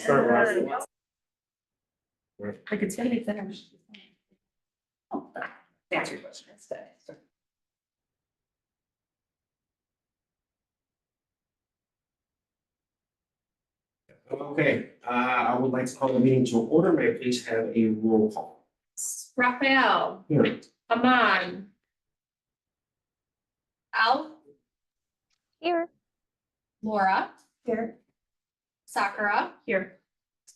start laughing. Like it's gonna be finished. Oh, that's your question instead. Okay, I would like to call the meeting to order. May I please have a roll call? Raphael, Here. Aman. Al, Here. Laura, Here. Sakura, Here.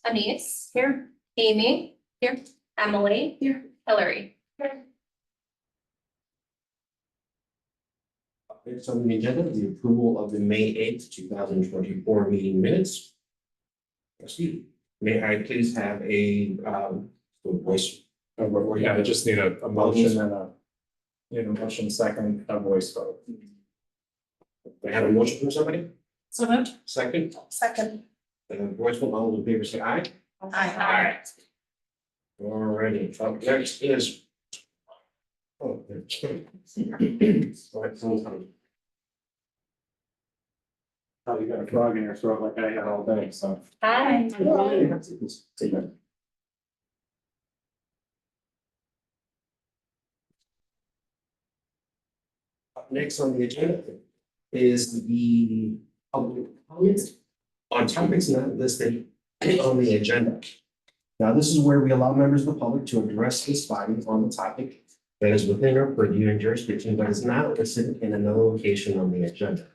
Anise, here, Amy, here, Emily, here, Hillary. Next on the agenda, the approval of the May 8th, 2024 meeting minutes. Proceed. May I please have a voice? Yeah, I just need a motion and a motion second, a voice vote. May I have a motion from somebody? So moved. Second, Second. voice vote, all in favor, say aye. Aye. Alrighty, up next is. Oh, there's. All right, someone's coming. Oh, you got a frog in your throat like I had all day, so. Hi. Up next on the agenda is the public comment on topics not listed on the agenda. Now, this is where we allow members of the public to address this body on the topic that is within our purview and jurisdiction, but is not listed in another location on the agenda.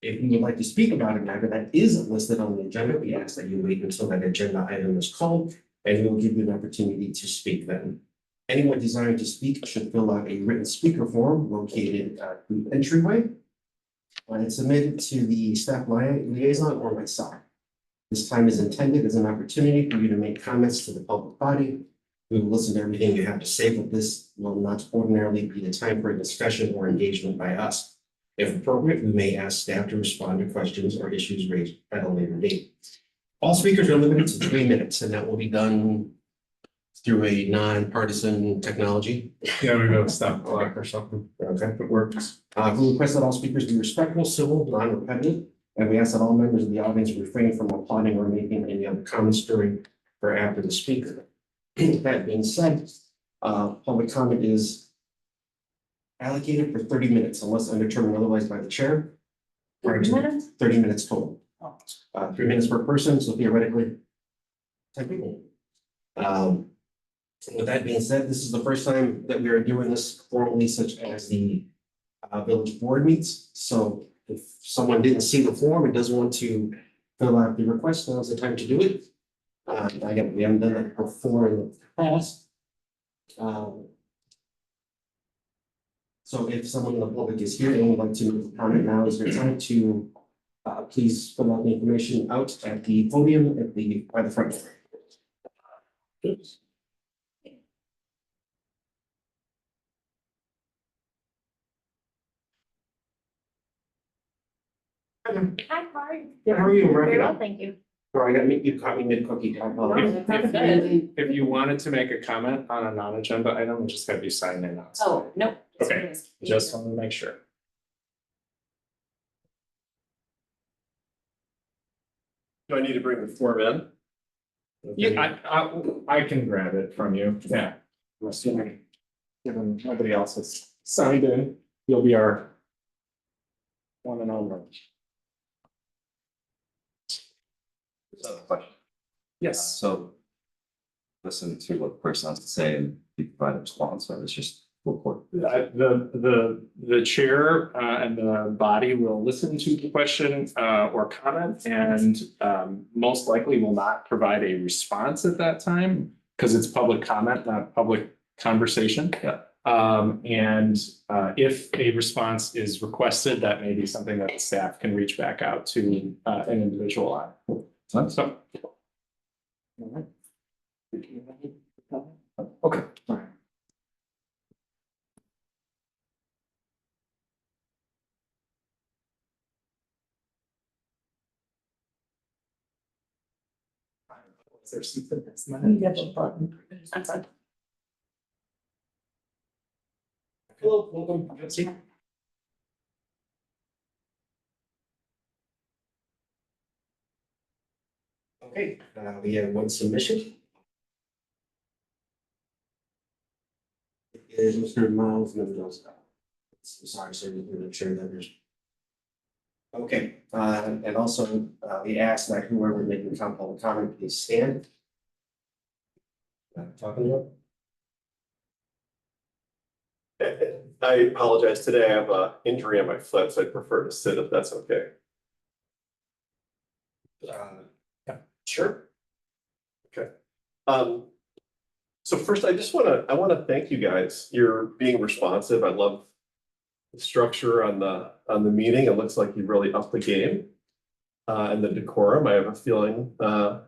If you would like to speak about a matter that isn't listed on the agenda, we ask that you wait until that agenda item is called, and we will give you an opportunity to speak then. Anyone desiring to speak should fill out a written speaker form located at the entryway. And submitted to the staff liaison or myself. This time is intended as an opportunity for you to make comments to the public body. We will listen to everything you have to say, but this will not ordinarily be the time for a discussion or engagement by us. If appropriate, we may ask staff to respond to questions or issues raised at a later date. All speakers are limited to 3 minutes, and that will be done through a non-partisan technology. Yeah, we go stop clock or something. Okay. If it works. We request that all speakers be respectful, civil, non-repetitive, and we ask that all members of the audience refrain from applauding or making any other comments during or after the speaker. That being said, public comment is allocated for 30 minutes unless undetermined otherwise by the chair. 30 minutes? 30 minutes total. Oh. 3 minutes per person, so theoretically 10 people. With that being said, this is the first time that we are doing this formally, such as the village board meets. So if someone didn't see the form and doesn't want to fill out the request, now's the time to do it. Again, we haven't done that before in the past. So if someone in the public is here and would like to make a comment, now is your time to please fill out the information out at the podium by the front door. Hi, hi. How are you, Very well, Rebecca? thank you. Sorry, you caught me mid-cookie. I apologize. If you wanted to make a comment on a non-agenda item, it just have you sign in. Oh, no. Okay. Just wanted to make sure. Do I need to bring the form in? Yeah, I can grab it from you. Yeah. I'm assuming, given nobody else has signed in, you'll be our one and only. So the question. Yes. So listen to what the person has to say and you provide a response, so it's just report. The chair and the body will listen to the question or comment and most likely will not provide a response at that time because it's public comment, not public conversation. Yeah. If a response is requested, that may be something that the staff can reach back out to an individual on. So. All right. Okay. All right. There's something that's not. I'm sorry. Hello, welcome. Betsy. Okay, we have one submission. It is Mr. Miles Mendoza. Sorry, sir, I'm sure that there's. Okay, and also, we asked that whoever making public comment, please stand. Talking about. I apologize. Today I have an injury on my foot, so I'd prefer to sit if that's okay. Yeah, sure. Um, so first, I want to thank you guys. You're being responsive. I love the structure on the meeting. It looks like you really upped the game. And the decorum. I have a feeling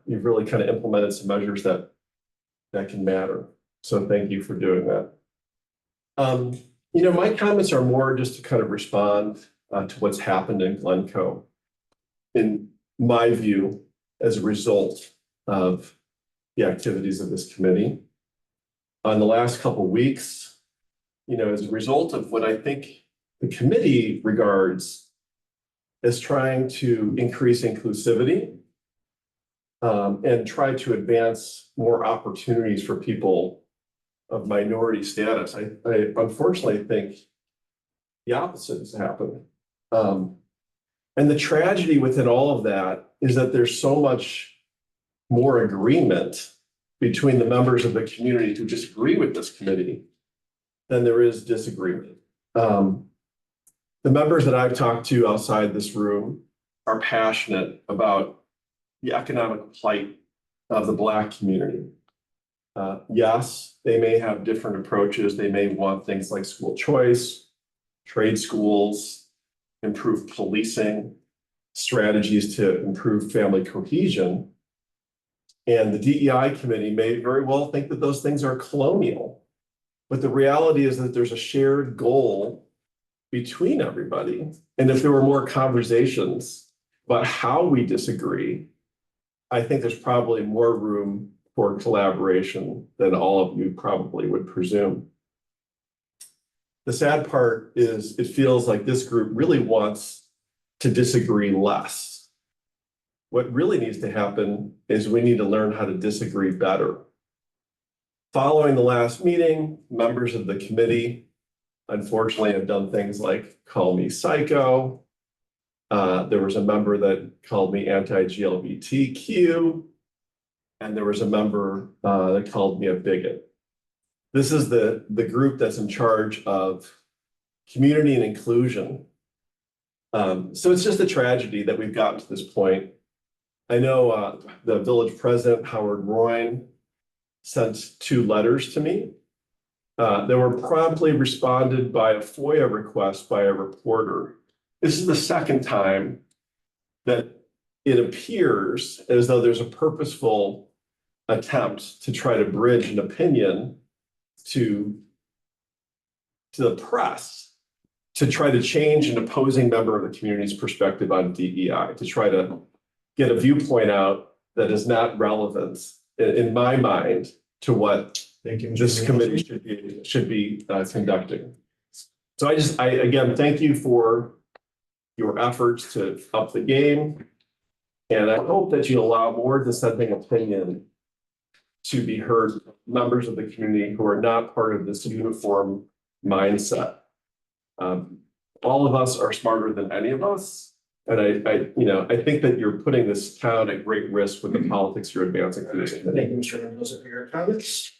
you've really kind of implemented some measures that can matter. So thank you for doing that. My comments are more just to kind of respond to what's happened in Glencoe. In my view, as a result of the activities of this committee. On the last couple of weeks, as a result of what I think the committee regards as trying to increase inclusivity and try to advance more opportunities for people of minority status. I unfortunately think the opposite has happened. And the tragedy within all of that is that there's so much more agreement between the members of the community who disagree with this committee than there is disagreement. The members that I've talked to outside this room are passionate about the economic plight of the Black community. Yes, they may have different approaches. They may want things like school choice, trade schools, improved policing, strategies to improve family cohesion. And the DEI committee may very well think that those things are colonial. But the reality is that there's a shared goal between everybody. And if there were more conversations about how we disagree, I think there's probably more room for collaboration than all of you probably would presume. The sad part is it feels like this group really wants to disagree less. What really needs to happen is we need to learn how to disagree better. Following the last meeting, members of the committee, unfortunately, have done things like call me psycho. There was a member that called me anti-GLBTQ, and there was a member that called me a bigot. This is the group that's in charge of community and inclusion. So it's just a tragedy that we've gotten to this point. I know the village president, Howard Royne, sent 2 letters to me. They were promptly responded by a FOIA request by a reporter. This is the second time that it appears as though there's a purposeful attempt to try to bridge an opinion to the press, to try to change an opposing member of the community's perspective on DEI, to try to get a viewpoint out that is not relevant, in my mind, to what this committee should be conducting. So I again thank you for your efforts to up the game, and I hope that you allow more dissenting opinion to be heard, members of the community who are not part of this uniform mindset. All of us are smarter than any of us. And I think that you're putting this town at great risk with the politics you're advancing through this. Thank you, Mr. Mendoza, for your comments.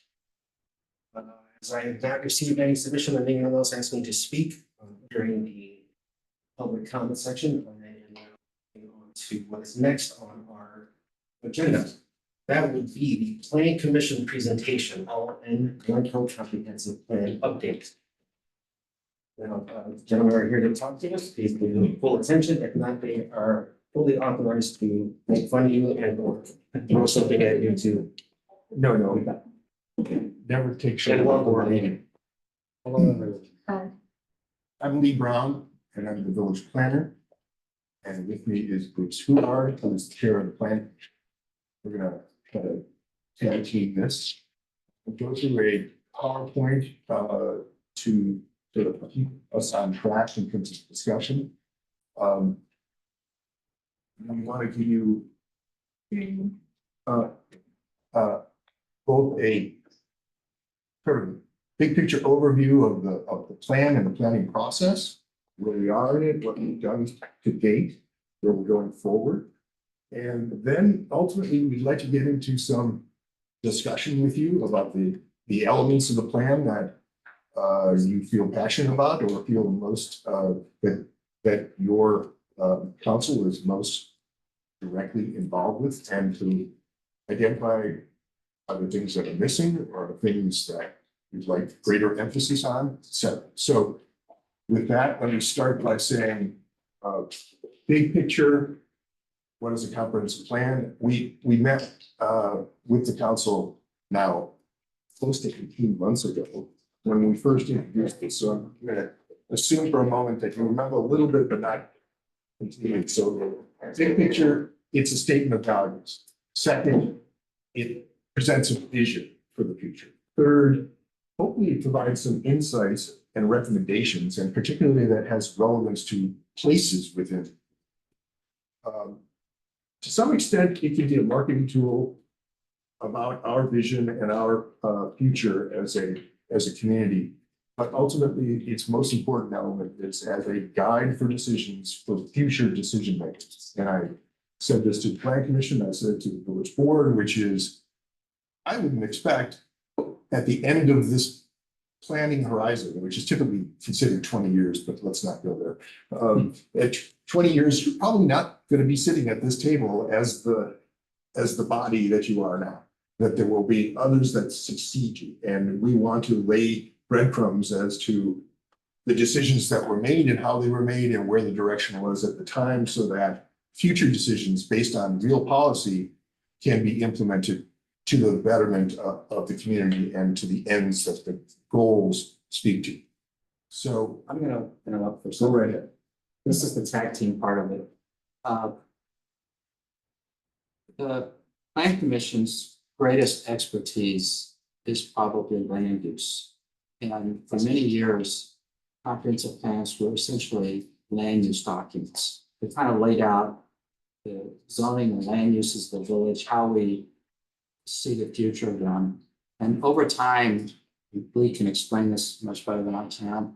As I have not received any submission of anyone else asking to speak during the public comment section, I am now moving on to what is next on our agenda. That would be the Plan Commission presentation, all-in Glencoe Comprehensive Plan update. Now, gentlemen are here to talk to us. Please give them full attention. If not, they are fully authorized to make fun of you and or throw something at you too. No. Never take shit. And welcome. Hello, everyone. Hi. I'm Lee Brown, and I'm the village planner. And with me is Bruce Huard, who is the chair of the plan. We're gonna try to tag team this. We'll go through a PowerPoint to sort of keep us on track in terms of discussion. We want to give you uh, both a sort of big picture overview of the plan and the planning process, where we are in it, what we've done to date, where we're going forward. And then ultimately, we'd like to get into some discussion with you about the elements of the plan that you feel passionate about or feel most that your council is most directly involved with, and to identify other things that are missing or things that you'd like greater emphasis on, et cetera. So with that, let me start by saying, big picture, what is a comprehensive plan? We met with the council now close to 18 months ago when we first introduced this. So I'm going to assume for a moment that you remember a little bit, but not completely. So big picture, it's a statement of values. Second, it presents a vision for the future. Third, hopefully it provides some insights and recommendations, and particularly that has relevance to places within. To some extent, it can be a marketing tool about our vision and our future as a community. But ultimately, its most important element is as a guide for decisions for future decision makers. And I said this to the Plan Commission, I said it to the village board, which is, I wouldn't expect at the end of this planning horizon, which is typically considered 20 years, but let's not go there. At 20 years, you're probably not going to be sitting at this table as the body that you are now, that there will be others that succeed you. And we want to lay breadcrumbs as to the decisions that were made and how they were made and where the direction was at the time, so that future decisions based on real policy can be implemented to the betterment of the community and to the ends that the goals speak to. So I'm gonna interrupt for a second. go right ahead. This is the tag team part of it. The plan commission's greatest expertise is probably land use. And for many years, comprehensive plans were essentially land use documents. They kind of laid out the zoning and land uses of the village, how we see the future of them. And over time, Lee can explain this much better than I can.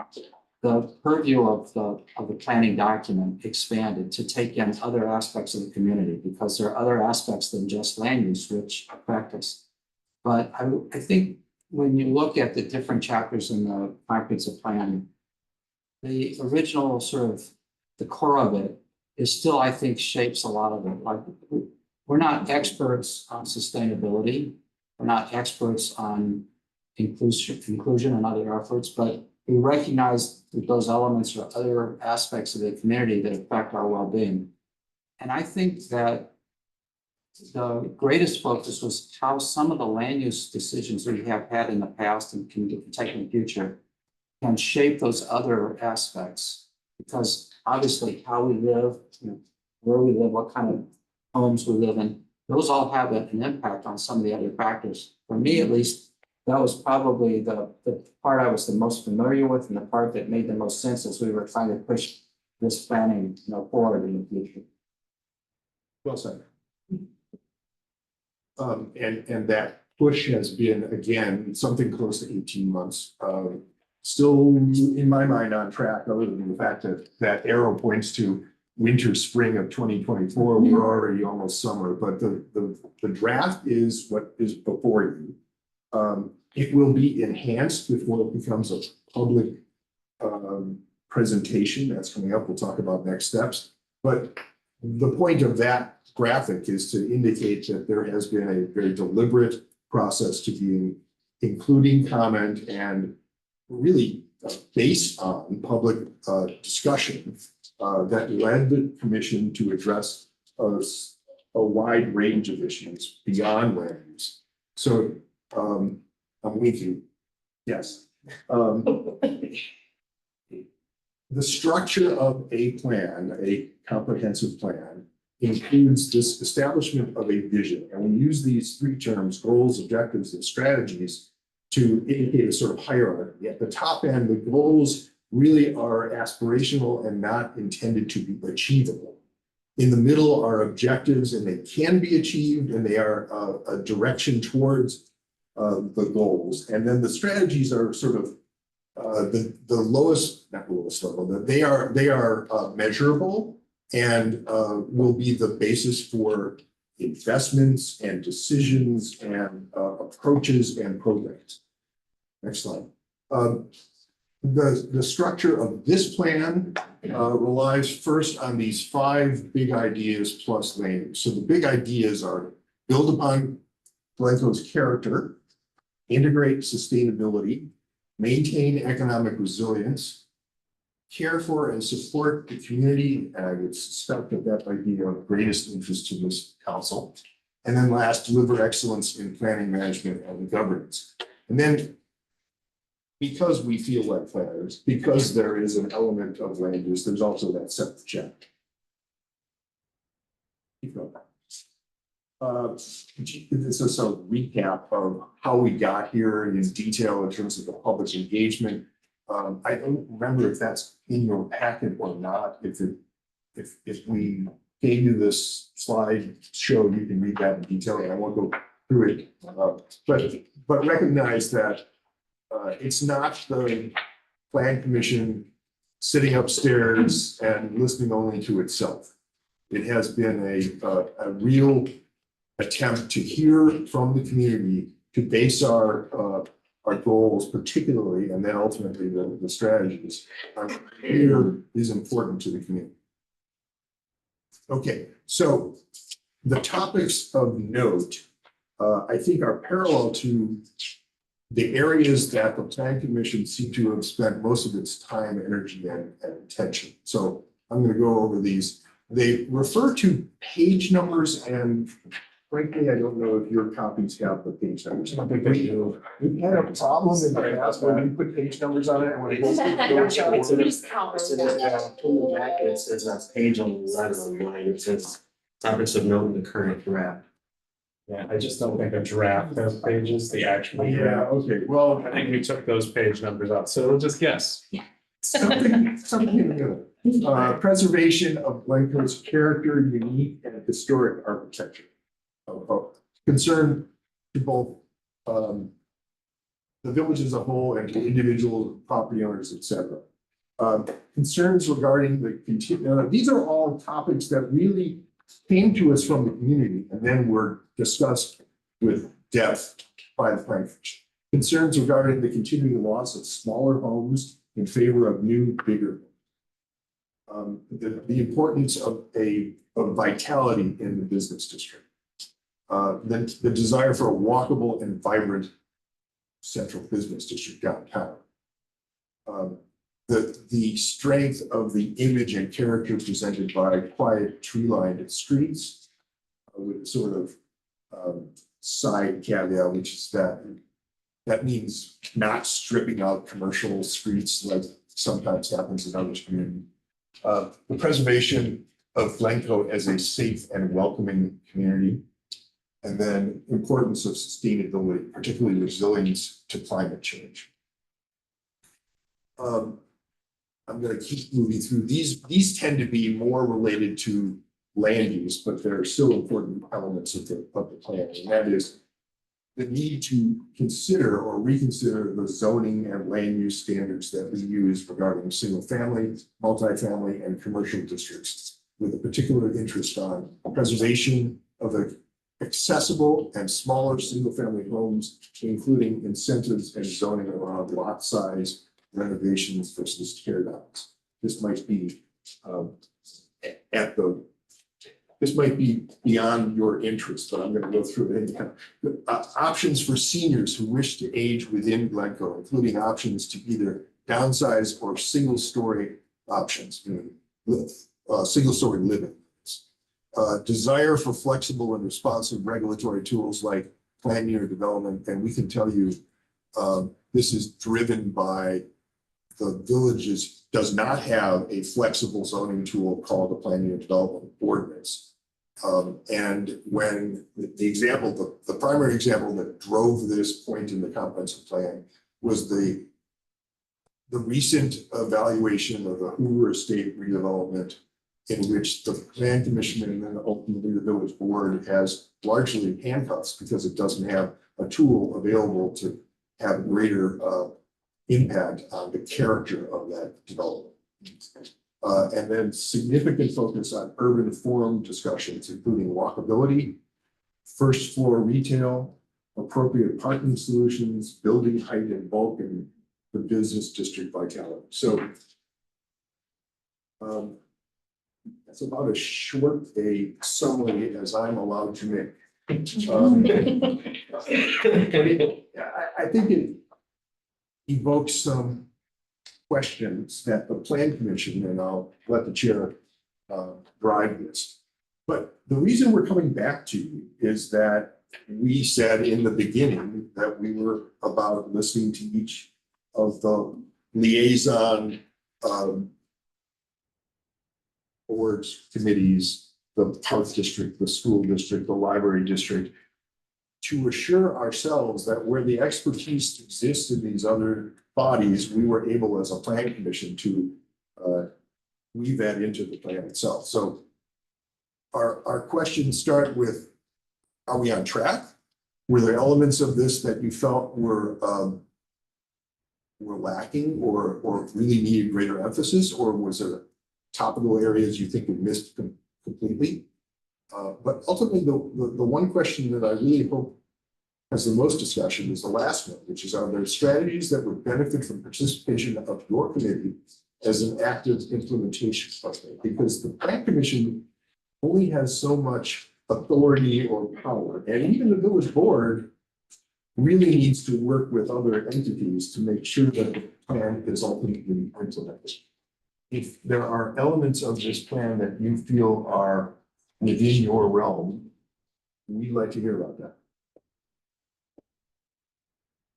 The purview of the planning document expanded to take in other aspects of the community, because there are other aspects than just land use which affect us. But I think when you look at the different chapters in the comprehensive plan, the original sort of the core of it is still, I think, shapes a lot of it. Like, we're not experts on sustainability. We're not experts on inclusion and other efforts, but we recognize that those elements are other aspects of the community that affect our well-being. And I think that the greatest focus was how some of the land use decisions we have had in the past and can take in the future can shape those other aspects. Because obviously how we live, where we live, what kind of homes we live in, those all have an impact on some of the other factors. For me, at least, that was probably the part I was the most familiar with and the part that made the most sense as we were trying to push this planning, forward in the future. Well said. And that push has been, again, something close to 18 months. Still, in my mind, on track, other than the fact that that arrow points to winter, spring of 2024. We're already almost summer, but the draft is what is before you. It will be enhanced before it becomes a public presentation that's coming up. We'll talk about next steps. But the point of that graphic is to indicate that there has been a very deliberate process to be including comment and really based on public discussion that led the commission to address a wide range of issues beyond land use. So I'm with you. Yes. The structure of a plan, a comprehensive plan, includes this establishment of a vision. And we use these three terms, goals, objectives, and strategies, to indicate a sort of hierarchy. At the top end, the goals really are aspirational and not intended to be achievable. In the middle are objectives, and they can be achieved, and they are a direction towards the goals. And then the strategies are sort of the lowest, not lowest level, that they are measurable and will be the basis for investments and decisions and approaches and programs. Next slide. The structure of this plan relies first on these 5 big ideas plus land use. So the big ideas are build upon Glencoe's character, integrate sustainability, maintain economic resilience, care for and support the community, and I would suspect that that might be of greatest interest to this council. And then last, deliver excellence in planning, management, and governance. And then, because we feel like planners, because there is an element of land use, there's also that separate check. Keep going. This is a recap of how we got here in detail in terms of the public engagement. I don't remember if that's in your packet or not. If we gave you this slide show, you can read that in detail, and I won't go through it. But recognize that it's not the plan commission sitting upstairs and listening only to itself. It has been a real attempt to hear from the community, to base our goals particularly, and then ultimately the strategies here is important to the community. Okay, so the topics of note, I think, are parallel to the areas that the Plan Commission seemed to have spent most of its time, energy, and attention. So I'm going to go over these. They refer to page numbers, and frankly, I don't know if your copies have the page numbers. I think they do. We've had a problem in the past when we put page numbers on it, and when it goes to It says that's page 11 on mine. It says topics of note in the current draft. Yeah, I just don't think a draft has pages, the actual. Yeah, okay, well, I think we took those page numbers out, so we'll just guess. something in the middle. Preservation of Glencoe's character, unique and historic architecture. Concern to both the village as a whole and to individual property owners, etc. Concerns regarding the these are all topics that really came to us from the community and then were discussed with depth by the plan commission. Concerns regarding the continuing loss of smaller homes in favor of new, bigger. The importance of vitality in the business district. Then the desire for a walkable and vibrant central business district downtown. The strength of the image and character presented by quiet tree-lined streets with sort of side caveat, which is that means not stripping out commercial streets like sometimes happens in other communities. The preservation of Glencoe as a safe and welcoming community. And then importance of sustainability, particularly resilience to climate change. I'm going to keep moving through these. These tend to be more related to land use, but they're still important elements of the plan. And that is the need to consider or reconsider the zoning and land use standards that we use regarding single family, multifamily, and commercial districts, with a particular interest on preservation of the accessible and smaller single family homes, including incentives and zoning around lot size, renovations versus tear downs. This might be this might be beyond your interest, but I'm going to go through it anyhow. Options for seniors who wish to age within Glencoe, including options to either downsize or single story options, single story living. Desire for flexible and responsive regulatory tools like plan unit development, and we can tell you this is driven by the villages does not have a flexible zoning tool called the plan unit development ordinance. And when the primary example that drove this point in the comprehensive plan was the recent evaluation of the Hoover Estate redevelopment in which the plan commission and then ultimately the village board has largely handcuffs because it doesn't have a tool available to have greater impact on the character of that development. And then significant focus on urban forum discussions, including walkability, first floor retail, appropriate parking solutions, building height and bulk, and the business district vitality. So that's about as short a summary as I'm allowed to make. I think it evokes some questions that the plan commission, and I'll let the chair drive this. But the reason we're coming back to you is that we said in the beginning that we were about listening to each of the liaison boards, committees, the park district, the school district, the library district, to assure ourselves that where the expertise exists in these other bodies, we were able as a plan commission to weave that into the plan itself. So our questions start with, are we on track? Were there elements of this that you felt were lacking or really needed greater emphasis, or was there topical areas you think we missed completely? But ultimately, the one question that I really hope has the most discussion is the last one, which is, are there strategies that would benefit from participation of your committee as an active implementation partner? Because the plan commission only has so much authority or power, and even the village board really needs to work with other entities to make sure that the plan is ultimately implemented. If there are elements of this plan that you feel are within your realm, we'd like to hear about that.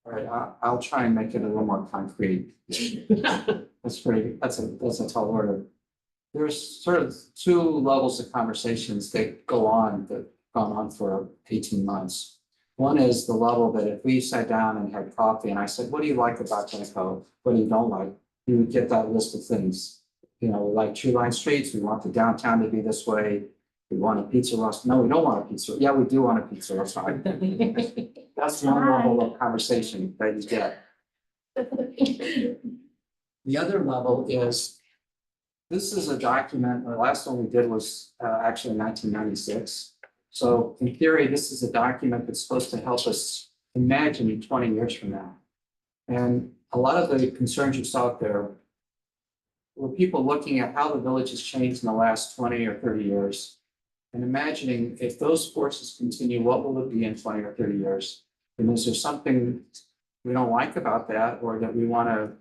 All right, I'll try and make it a little more concrete. That's a tall order. There's sort of two levels of conversations that go on that gone on for 18 months. One is the level that if we sat down and had coffee and I said, what do you like about Glencoe? What do you don't like? You would get that list of things. You know, we like tree line streets. We want the downtown to be this way. We want a pizza restaurant. No, we don't want a pizza. Yeah, we do want a pizza restaurant. That's one level of conversation that you get. The other level is, this is a document, the last one we did was actually 1996. So in theory, this is a document that's supposed to help us imagine 20 years from now. And a lot of the concerns you saw out there were people looking at how the village has changed in the last 20 or 30 years and imagining if those forces continue, what will it be in 20 or 30 years? And is there something we don't like about that or that we want to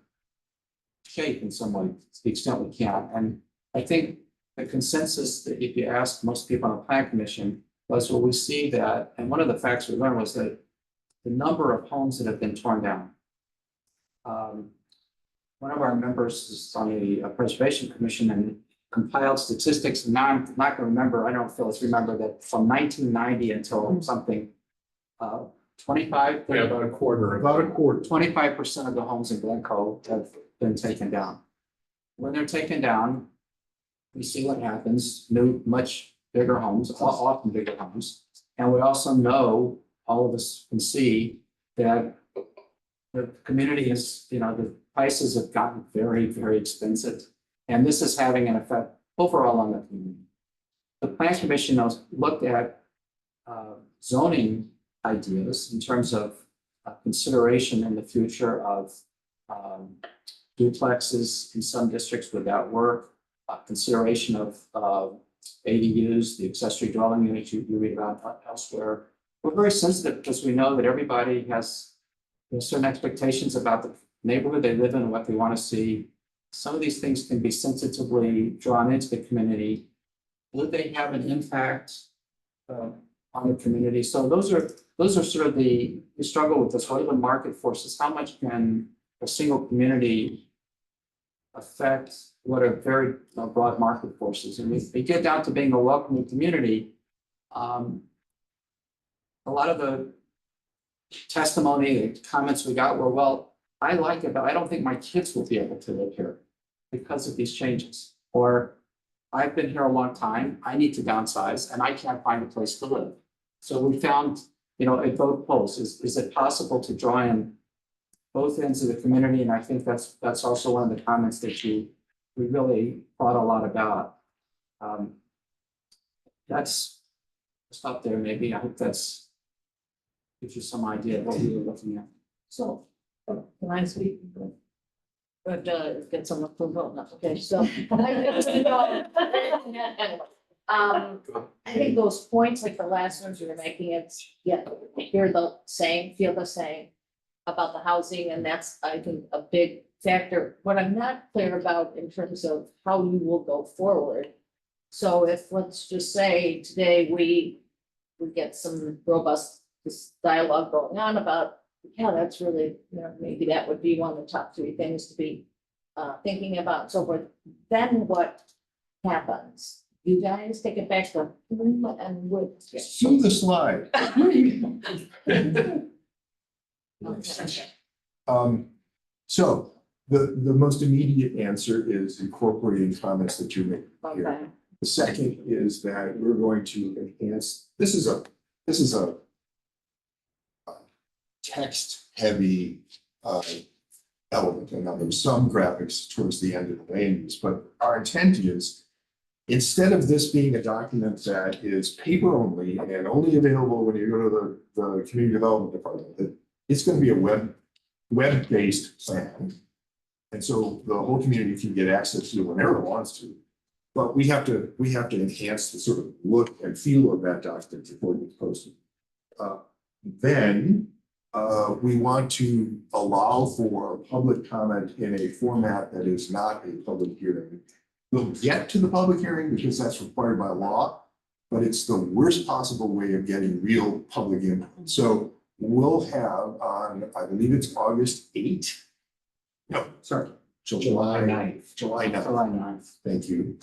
shape in some way to the extent we can? And I think the consensus that if you ask most people on the plan commission was, well, we see that. And one of the facts we learned was that the number of homes that have been torn down. One of our members is on the preservation commission and compiled statistics. Now I'm not going to remember. I don't know if Phyllis remember that from 1990 until something 25. Yeah, about a quarter. 25% of the homes in Glencoe have been taken down. When they're taken down, we see what happens. New, much bigger homes, often bigger homes, and we also know, all of us can see that the community is, you know, the prices have gotten very, very expensive. And this is having an effect overall on the community. The plan commission looked at zoning ideas in terms of consideration in the future of duplexes in some districts would that work, consideration of ADUs, the accessory dwelling units you read about elsewhere. We're very sensitive because we know that everybody has certain expectations about the neighborhood they live in and what they want to see. Some of these things can be sensitively drawn into the community. Would they have an impact on the community? So those are sort of the struggle with this. What are the market forces? How much can a single community affect what are very broad market forces? And if we get down to being a welcoming community, a lot of the testimony, the comments we got were, well, I like it, but I don't think my kids will be able to live here because of these changes. Or I've been here a long time, I need to downsize and I can't find a place to live. So we found, at both poles, is it possible to draw in both ends of the community? And I think that's also one of the comments that we really thought a lot about. That's up there, maybe. I hope that's gives you some idea of what we were looking at. So, can I speak? But, get some approval, okay, so. I think those points, like the last ones you were making, feel the same about the housing, and that's, I think, a big factor. What I'm not clear about in terms of how you will go forward. So if, let's just say today we get some robust dialogue going on about, yeah, that's really, maybe that would be one of the top three things to be thinking about and so forth. Then what happens? You guys take it back to and would. See the slide. So the most immediate answer is incorporating comments that you made here. Okay, The second is that we're going to enhance, this is a text-heavy element, and now there's some graphics towards the end of the land use, but our intent is, instead of this being a document that is paper only and only available when you go to the community development department, that it's going to be a web-based plan. And so the whole community can get access to it whenever it wants to. But we have to enhance the sort of look and feel of that document before it gets posted. Then we want to allow for public comment in a format that is not a public hearing. We'll get to the public hearing because that's required by law, but it's the worst possible way of getting real public input. So we'll have on, I believe it's August 8th. No, sorry, July 9th. July 9th. Thank you.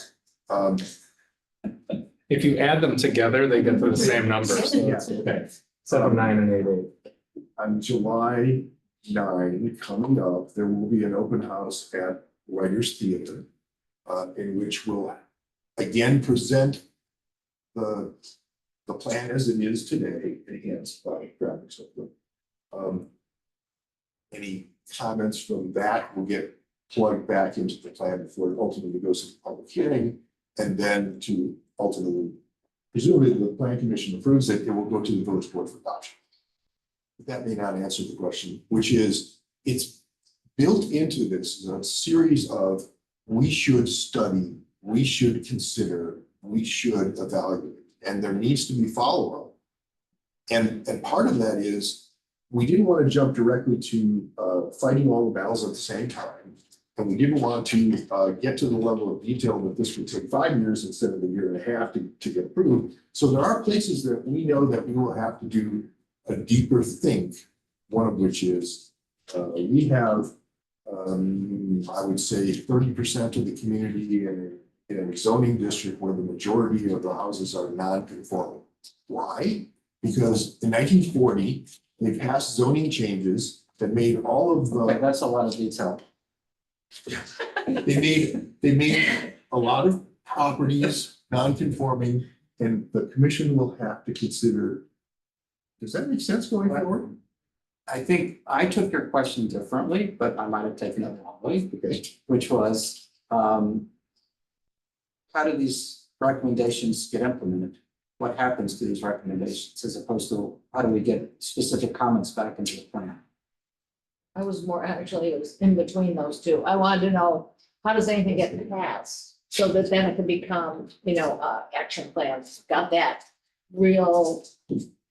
If you add them together, they get to the same number. So Yeah, it's okay. 7, 9, and 8, 8. On July 9 coming up, there will be an open house at Writers Theater, in which we'll again present the plan as it is today, enhanced by graphics. Any comments from that will get plugged back into the plan before it ultimately goes to the public hearing, and then to ultimately, presumably the plan commission approves it, it will go to the village board for adoption. But that may not answer the question, which is, it's built into this is a series of, we should study, we should consider, we should evaluate, and there needs to be follow-up. And part of that is, we didn't want to jump directly to fighting all the battles at the same time. And we didn't want to get to the level of detail that this would take 5 years instead of a year and a half to get approved. So there are places that we know that we will have to do a deeper think, one of which is we have, I would say, 30% of the community in a zoning district where the majority of the houses are non-conforming. Why? Because in 1940, they passed zoning changes that made all of Okay, the, that's a lot of detail. they made a lot of properties non-conforming, and the commission will have to consider. Does that make sense going forward? I think I took your question differently, but I might have taken it wrongly, Okay. which was, how do these recommendations get implemented? What happens to these recommendations as opposed to how do we get specific comments back into the plan? I was more, actually, it was in between those two. I wanted to know, how does anything get passed? So that then it can become, action plans, got that real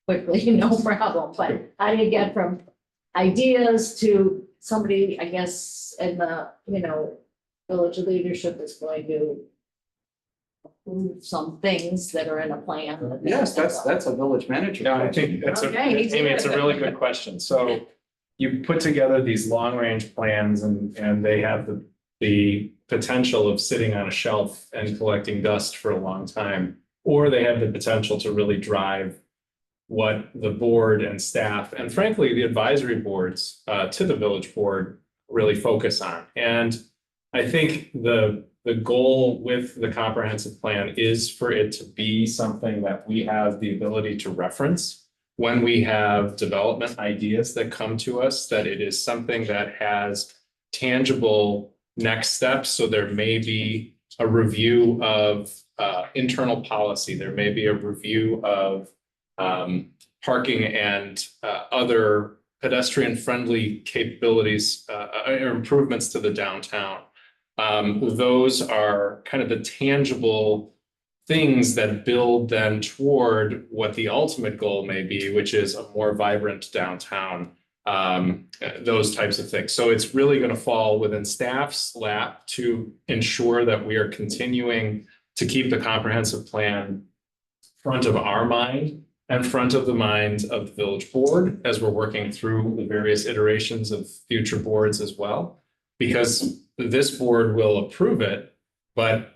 quickly, no problem. But how do you get from ideas to somebody, I guess, in the, village leadership is going to approve some things that are in a plan. Yes, that's a village manager. Yeah, I think that's Okay. Amy, it's a really good question. So you put together these long-range plans and they have the potential of sitting on a shelf and collecting dust for a long time, or they have the potential to really drive what the board and staff, and frankly, the advisory boards to the village board really focus on. And I think the the goal with the comprehensive plan is for it to be something that we have the ability to reference when we have development ideas that come to us, that it is something that has tangible next steps. So there may be a review of internal policy. There may be a review of parking and other pedestrian-friendly capabilities or improvements to the downtown. Those are kind of the tangible things that build then toward what the ultimate goal may be, which is a more vibrant downtown, those types of things. So it's really going to fall within staff's lap to ensure that we are continuing to keep the comprehensive plan front of our mind and front of the mind of the village board as we're working through the various iterations of future boards as well. Because this board will approve it, but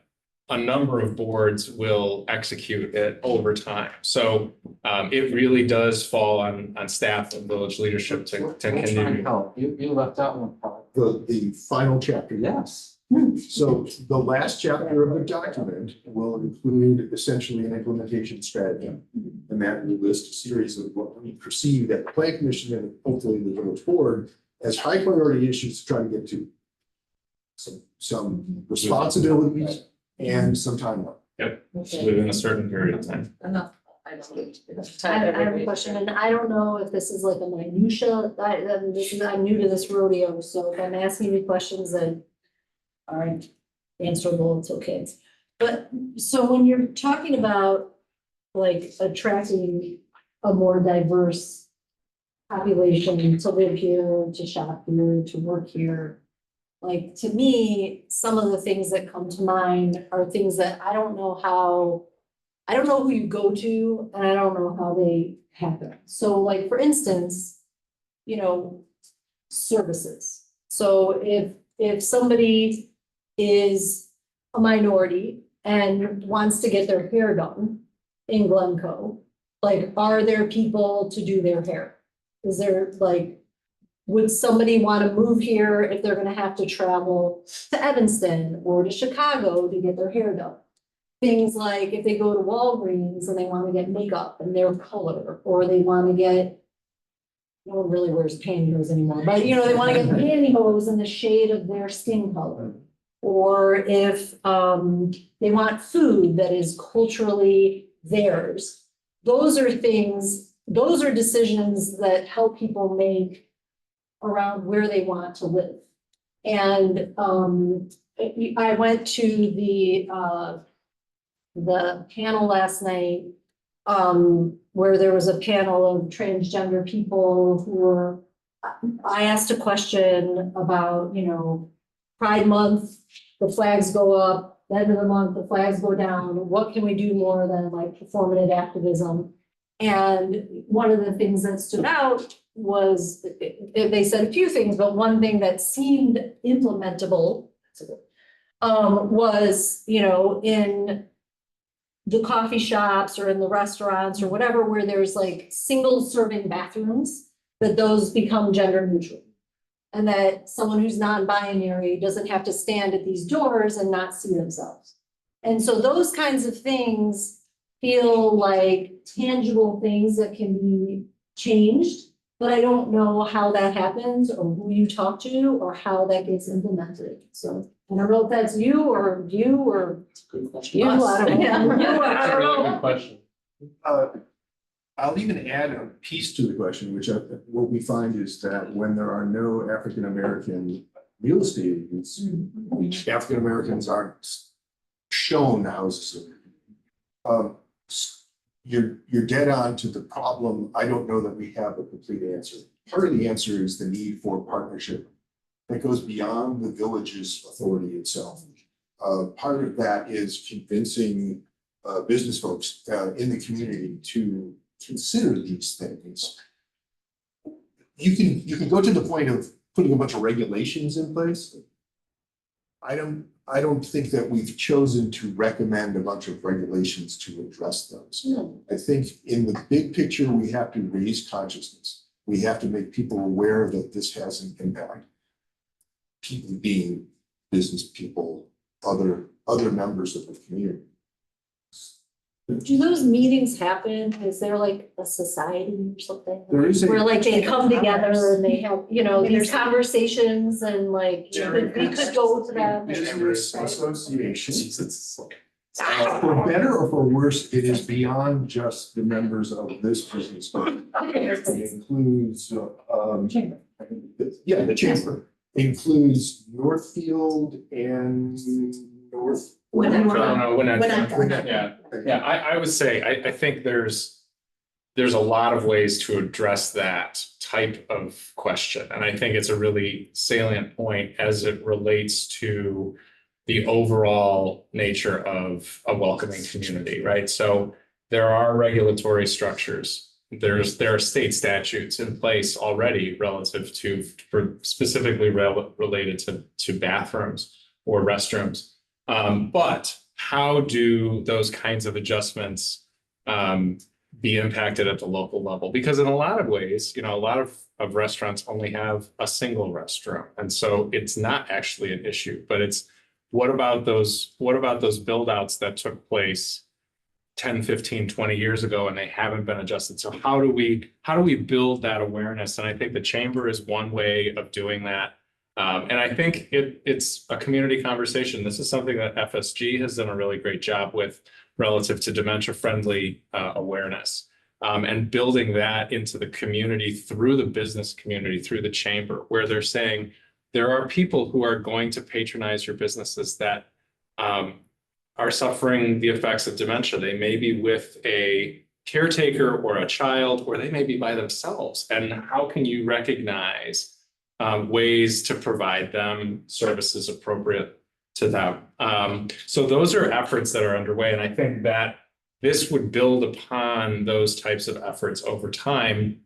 a number of boards will execute it over time. So it really does fall on staff and village leadership to We'll try and continue. help. You left out one part. The final chapter. Yes. So the last chapter of the document will include essentially an implementation strategy. And that will list a series of what we perceive that the plan commission and hopefully the village board as high priority issues to try to get to. Some responsibilities and some timeline. Within a certain period of time. Enough. I don't need enough I time. have a question, and I don't know if this is like a minutia, I'm new to this rodeo, so if I'm asking you questions that aren't answerable, it's okay. But, so when you're talking about like attracting a more diverse population to live here, to shop here, to work here, like, to me, some of the things that come to mind are things that I don't know who you go to, and I don't know how they happen. So like, for instance, you know, services. So if somebody is a minority and wants to get their hair done in Glencoe, like, are there people to do their hair? Is there like, would somebody want to move here if they're gonna have to travel to Evanston or to Chicago to get their hair done? Things like if they go to Walgreens and they want to get makeup in their color, or they want to get, no one really wears pantyhose anymore, but you know, they want to get pantyhose in the shade of their skin color. Or if they want food that is culturally theirs. Those are things, those are decisions that help people make around where they want to live. And I went to the panel last night, where there was a panel of transgender people who were, I asked a question about, you know, Pride Month, the flags go up, the end of the month, the flags go down. What can we do more than like performative activism? And one of the things that stood out was, they said a few things, but one thing that seemed implementable was, you know, in the coffee shops or in the restaurants or whatever, where there's like single serving bathrooms, that those become gender neutral. And that someone who's non-binary doesn't have to stand at these doors and not see themselves. And so those kinds of things feel like tangible things that can be changed, but I don't know how that happens or who you talk to or how that gets implemented. So I don't know if that's you or you, I don't know. You, I don't know. Good question. I'll even add a piece to the question, which what we find is that when there are no African-American real estate agents, which African-Americans aren't shown houses. You're dead on to the problem. I don't know that we have a complete answer. Part of the answer is the need for partnership that goes beyond the village's authority itself. Part of that is convincing business folks in the community to consider these things. You can go to the point of putting a bunch of regulations in place. I don't think that we've chosen to recommend a bunch of regulations to address those. I think in the big picture, we have to raise consciousness. We have to make people aware that this has an impact. People being business people, other members of the community. Do those meetings happen? Is there like a society or something? There is a- Where like they come together and they have, you know, Maybe these conversations and like, we could go to them. Business associations, it's for better or for worse, it is beyond just the members of this business. It includes, yeah, the chamber includes Northfield and North. Yeah, I would say, I think there's a lot of ways to address that type of question. And I think it's a really salient point as it relates to the overall nature of a welcoming community, right? So there are regulatory structures. There are state statutes in place already relative to, for specifically related to bathrooms or restrooms. But how do those kinds of adjustments be impacted at the local level? Because in a lot of ways, you know, a lot of restaurants only have a single restroom. And so it's not actually an issue, but it's what about those build outs that took place 10, 15, 20 years ago and they haven't been adjusted? So how do we build that awareness? And I think the chamber is one way of doing that. And I think it's a community conversation. This is something that FSG has done a really great job with relative to dementia-friendly awareness, and building that into the community through the business community, through the chamber, where they're saying there are people who are going to patronize your businesses that are suffering the effects of dementia. They may be with a caretaker or a child, or they may be by themselves. And how can you recognize ways to provide them services appropriate to them? So those are efforts that are underway. And I think that this would build upon those types of efforts over time.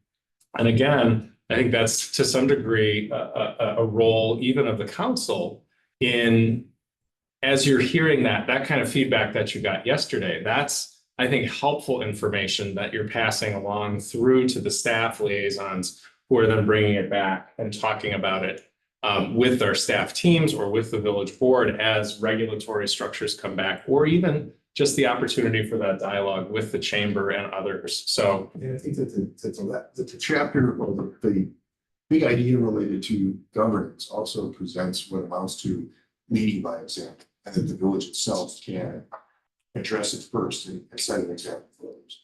And again, I think that's to some degree a role even of the council in, as you're hearing that kind of feedback that you got yesterday, that's, I think, helpful information that you're passing along through to the staff liaisons who are then bringing it back and talking about it with their staff teams or with the village board as regulatory structures come back, or even just the opportunity for that dialogue with the chamber and others. So And I think that the chapter or the big idea related to governance also presents what amounts to leading by example, and that the village itself can address it first and set an example for others.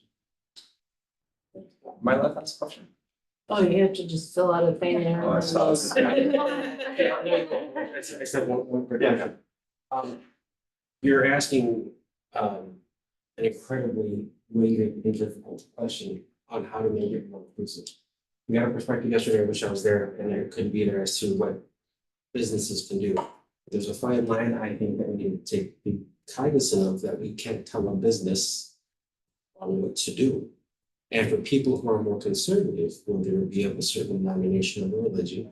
My last question. Oh, you have to just fill out a thing there. Oh, I saw this. I said one quick question. You're asking an incredibly weighted and difficult question on how to make it more inclusive. We got a perspective yesterday, which I was there, and I couldn't be there as to what businesses can do. There's a fine line, I think, that we need to be cognizant of, that we can't tell a business on what to do. And for people who are more conservative, when there would be of a certain denomination of religion,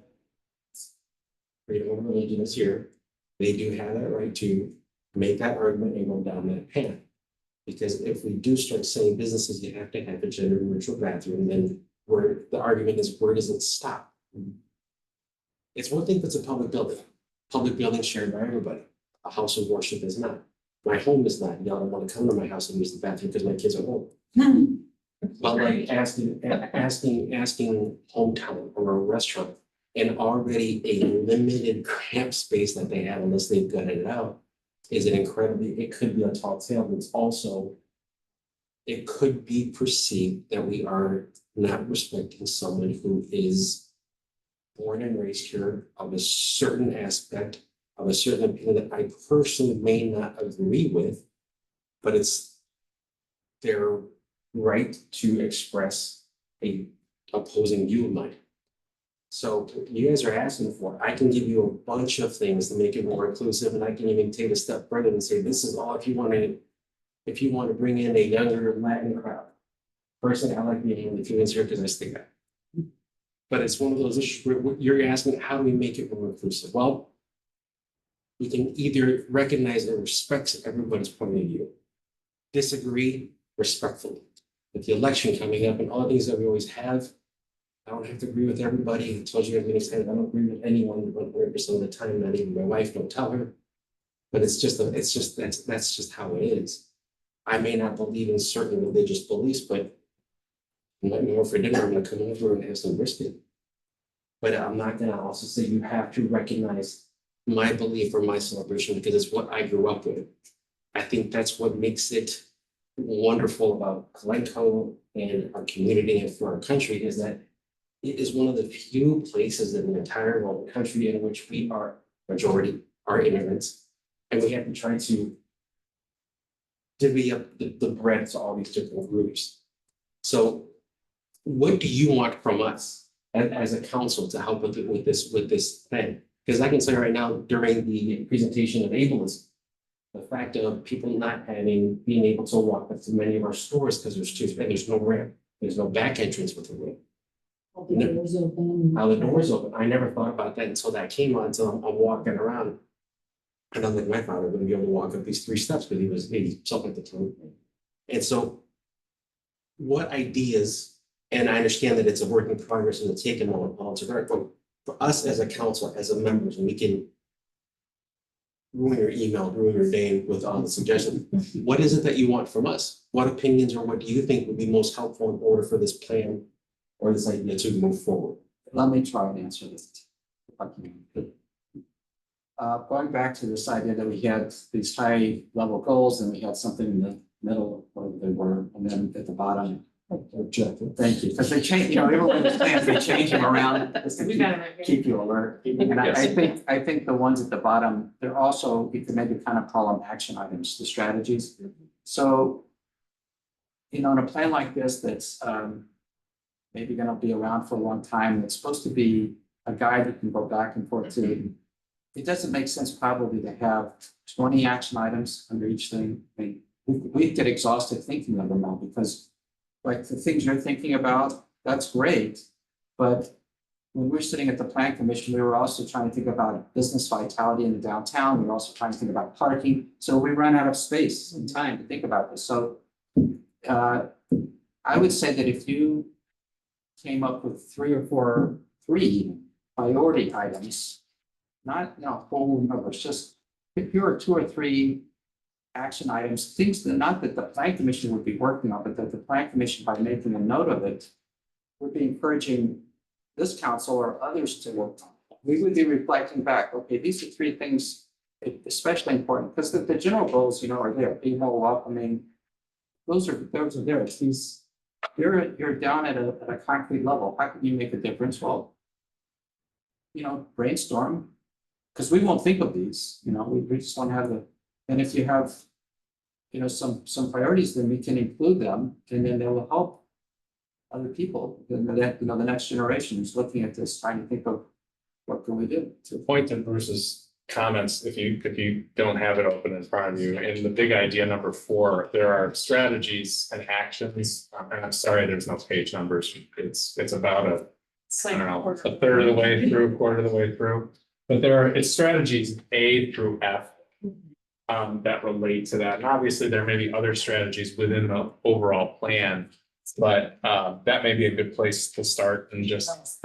freedom of religion is here, they do have that right to make that argument and go down that path. Because if we do start saying businesses, you have to have a gender neutral bathroom, then where the argument is, where does it stop? It's one thing if it's a public building. Public building shared by everybody. A house of worship is not. My home is not. Y'all don't want to come to my house and use the bathroom because my kids are home. But like asking hometown or a restaurant, and already a limited cramped space that they have, unless they've gutted it out, is an incredibly, it could be a tall tale, but it's also, it could be perceived that we are not respecting someone who is born and raised here, of a certain aspect, of a certain opinion that I personally may not agree with, but it's their right to express a opposing view of mine. So you guys are asking for, I can give you a bunch of things to make it more inclusive, and I can even take a step further and say, this is all if you want to bring in a younger Latin crowd. Personally, I like being in the feelings here because I stay there. But it's one of those issues where you're asking, how do we make it more inclusive? Well, we can either recognize and respect everybody's point of view, disagree respectfully. With the election coming up and all the things that we always have, I don't have to agree with everybody. I told you guys many times, I don't agree with anyone 100% of the time, not even my wife, don't tell her. But that's just how it is. I may not believe in certain religious beliefs, but let me over for dinner, I'm gonna come over and have some brisket. But I'm not gonna also say you have to recognize my belief or my celebration because it's what I grew up with. I think that's what makes it wonderful about Glencoe and our community and for our country is that it is one of the few places in the entire world, country in which we are majority are immigrants. And we have to try to divvy up the bread to all these different groups. So what do you want from us as a council to help with this thing? Because I can say right now, during the presentation of ableism, the fact of people not being able to walk up to many of our stores because there's no ramp, there's no back entrance with a ramp. How the doors open, I never thought about that until that came on, until I'm walking around. I don't think my father would be able to walk up these 3 steps because he was 80 something at the time. And so what ideas, and I understand that it's a work in progress and it's taken all to work, but for us as a council, as a members, we can ruin your email, ruin your day with all the suggestions. What is it that you want from us? What opinions or what do you think would be most helpful in order for this plan or this idea to move forward? Let me try and answer this. Going back to this idea that we had these high level goals and we had something in the middle where they were, and then at the bottom. Thank you, because they change, everyone's plans, they change them around just to keep you alert. And I think the ones at the bottom, they're also, you could maybe kind of call them action items, the strategies. So, in a plan like this, that's maybe gonna be around for a long time, it's supposed to be a guide you can go back and forth to. It doesn't make sense probably to have 20 action items under each thing. I mean, we get exhausted thinking of them now because like the things you're thinking about, that's great. But when we're sitting at the plan commission, we were also trying to think about business vitality in the downtown. We were also trying to think about parking. So we run out of space and time to think about this. So I would say that if you came up with 3 or 4 priority items, not whole numbers, just if you were 2 or 3 action items, things that not that the plan commission would be working on, but that the plan commission, by making a note of it, would be encouraging this council or others to work on. We would be reflecting back, okay, these are 3 things especially important, because the general goals, are there, being more welcoming. Those are there. It's these, you're down at a concrete level. How can you make a difference? Well, brainstorm, because we won't think of these, we just want to have and if you have, some priorities, then we can include them, and then they will help other people. The next generation is looking at this, trying to think of what can we do. To point to Bruce's comments, if you don't have it open in front of you, in the big idea number 4, there are strategies and actions. And I'm sorry, there's no page numbers. It's about I don't know, a third of the way through, quarter of the way through. But it's strategies A through F. That relate to that. And obviously there may be other strategies within the overall plan, but that may be a good place to start and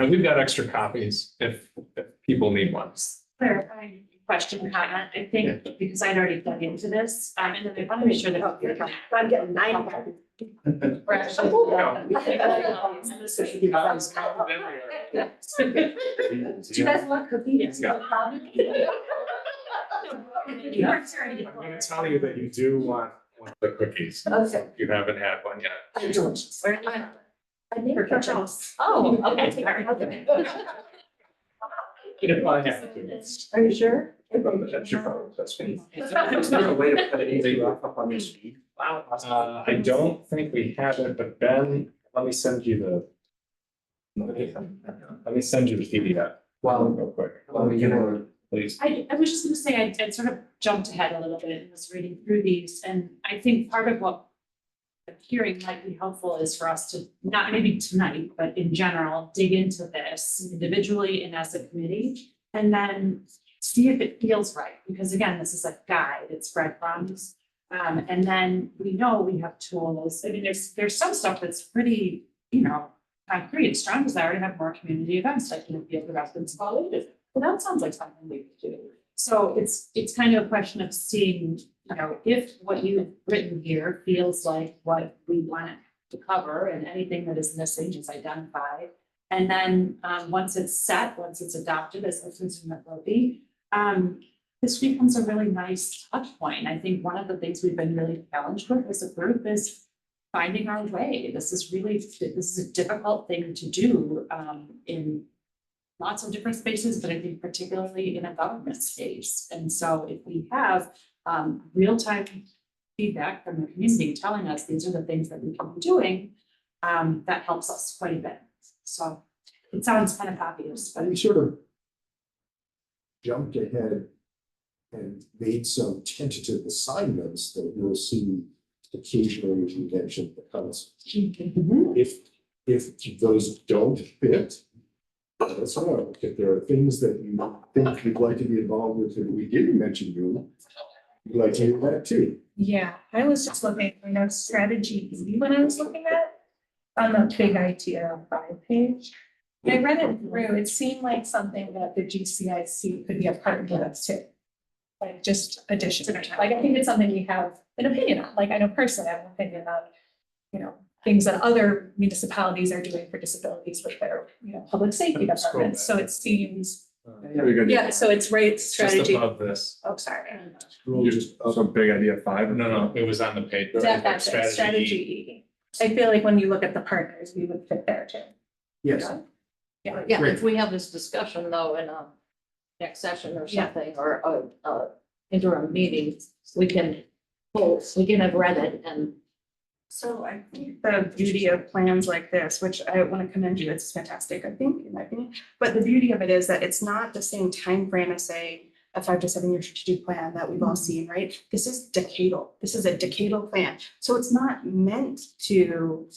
we've got extra copies if people need ones. Clarifying question, comment, I think, because I'd already dug into this, and then I want to make sure that. I'm getting 9. We're actually. Do you guys want cookies? Yeah. I'm gonna tell you that you do want the cookies. Okay. You haven't had one yet. I think for Charles. Oh, okay. Are you sure? That's your phone, that's me. Is there a way to put it up on your speed? Wow. I don't think we have it, but Ben, let me send you the PDF. Well, Real quick. Please. I was just gonna say, I sort of jumped ahead a little bit and was reading through these, and I think part of what I'm hearing might be helpful is for us to, not maybe tonight, but in general, dig into this individually and as a committee, and then see if it feels right, because again, this is a guide, it's breadcrumbs. And then we know we have tools. I mean, there's some stuff that's pretty, concrete, strong desire to have more community events, like the field residents college. Well, that sounds like something we could do. So it's kind of a question of seeing, you know, if what you've written here feels like what we want it to cover and anything that is missing is identified. And then, once it's set, once it's adopted, as it will be, this becomes a really nice touch point. I think one of the things we've been really challenged with as a group is finding our way. This is a difficult thing to do, in lots of different spaces, but I think particularly in a government space. And so if we have real-time feedback from the community telling us these are the things that we can be doing, that helps us quite a bit. So it sounds kind of obvious, but We sort of jumped ahead and made some tentative assignments that you'll see occasionally as you mentioned the council. If those don't fit, let us know. If there are things that you think you'd like to be involved with that we didn't mention you, we'd like to hear that too. Yeah, I was just looking for no strategy E when I was looking at on the big idea 5 page. And I read it through, it seemed like something that the GCIC could be a partner of too. Like just addition, like I think it's something we have an opinion on, like I know personally I have an opinion on, you know, things that other municipalities are doing for disabilities with their, you know, public safety departments, so it seems. Yeah, so it's right strategy. Just above this. Oh, sorry. Scroll just up. So big idea 5? No, it was on the page. That's it, strategy E. I feel like when you look at the partners, we would fit there too. Yes. Yeah, if we have this discussion though in a next session or Yeah. something, or a interim meeting, we can have read it and. So I think the beauty of plans like this, which I want to commend you, it's fantastic, I think, in my opinion. But the beauty of it is that it's not the same time frame as say a 5 to 7 year strategic plan that we've all seen, right? This is decadal. This is a decadal plan. So it's not meant to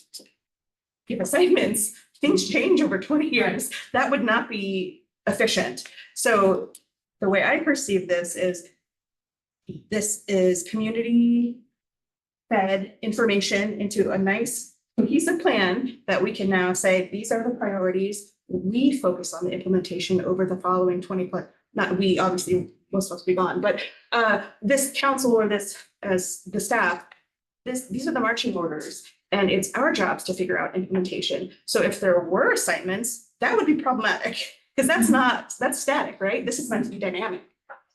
give assignments. Things change over 20 years. That would not be efficient. So the way I perceive this is community fed information into a nice cohesive plan that we can now say, these are the priorities. We focus on the implementation over the following 20 plus, not we, obviously, most of us be gone, but this council or this as the staff, these are the marching orders. And it's our jobs to figure out implementation. So if there were assignments, that would be problematic because that's static, right? This is meant to be dynamic.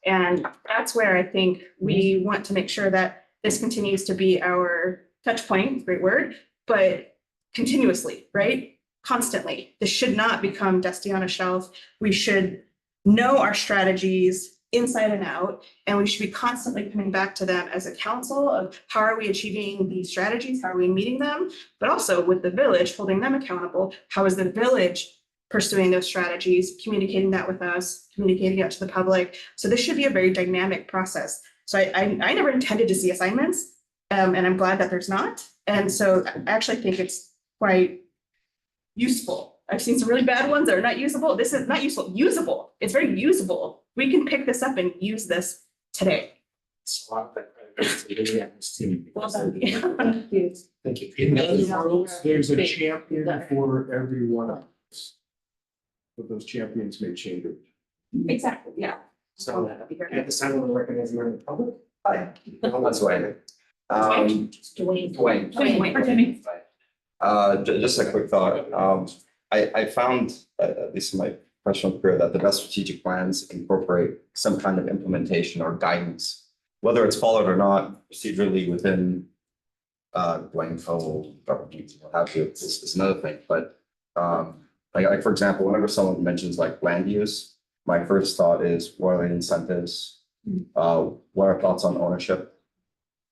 And that's where I think we want to make sure that this continues to be our touch point, great word, but continuously, right? Constantly. This should not become dusty on a shelf. We should know our strategies inside and out, and we should be constantly coming back to them as a council of how are we achieving these strategies? How are we meeting them? But also with the village, holding them accountable. How is the village pursuing those strategies, communicating that with us, communicating it to the public? So this should be a very dynamic process. So I never intended to see assignments, and I'm glad that there's not. And so I actually think it's quite useful. I've seen some really bad ones that are not usable. This is not useful, usable. It's very usable. We can pick this up and use this today. Swap that. Really have this team. Well done. Thank you. Thank you. In other words, there's a champion for every one of us. But those champions may change it. Exactly, yeah. So at this time, I want to recognize you in the public. Hi, that's Wayne. Dwayne. Dwayne. Just a quick thought. I found, at least in my professional career, that the best strategic plans incorporate some kind of implementation or guidance, whether it's followed or not procedurally within Glencoe government, what have you, is another thing. But like for example, whenever someone mentions like land use, my first thought is what are the incentives? What are thoughts on ownership?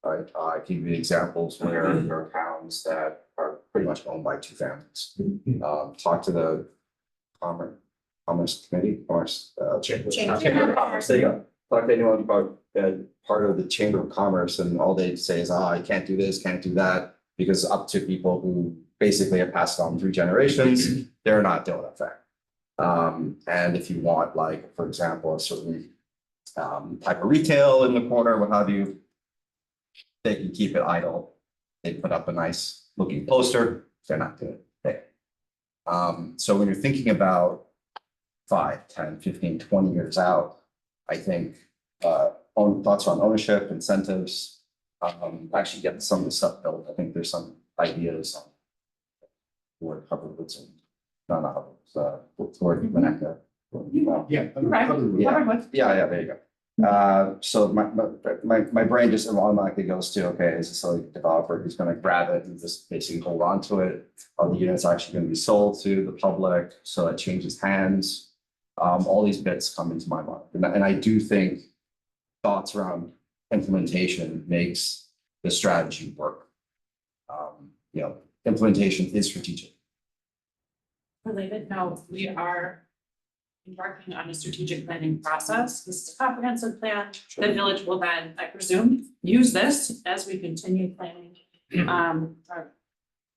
Right, I give you examples where there are towns that are pretty much owned by 2 families. Talk to the Commerce Committee, Chamber of Commerce. There you go. Talk to anyone about part of the Chamber of Commerce, and all they say is, I can't do this, can't do that, because up to people who basically have passed on 3 generations, they're not doing a thing. And if you want, like, for example, a certain type of retail in the corner, what have you, they can keep it idle. They put up a nice looking poster, they're not doing it. So when you're thinking about 5, 10, 15, 20 years out, I think, own thoughts on ownership, incentives, actually get some of the stuff built. I think there's some ideas on word Hubbard would say, not Hubbard, word Winnetka. Yeah. Right. Yeah, there you go. So my brain just automatically goes to, okay, is this a developer who's gonna grab it and just basically hold on to it? Are the units actually gonna be sold to the public, so it changes hands? All these bits come into my mind, and I do think thoughts around implementation makes the strategy work. Implementation is strategic. Related note, we are embarking on a strategic planning process. This is a comprehensive plan. The village will then, I presume, use this as we continue planning,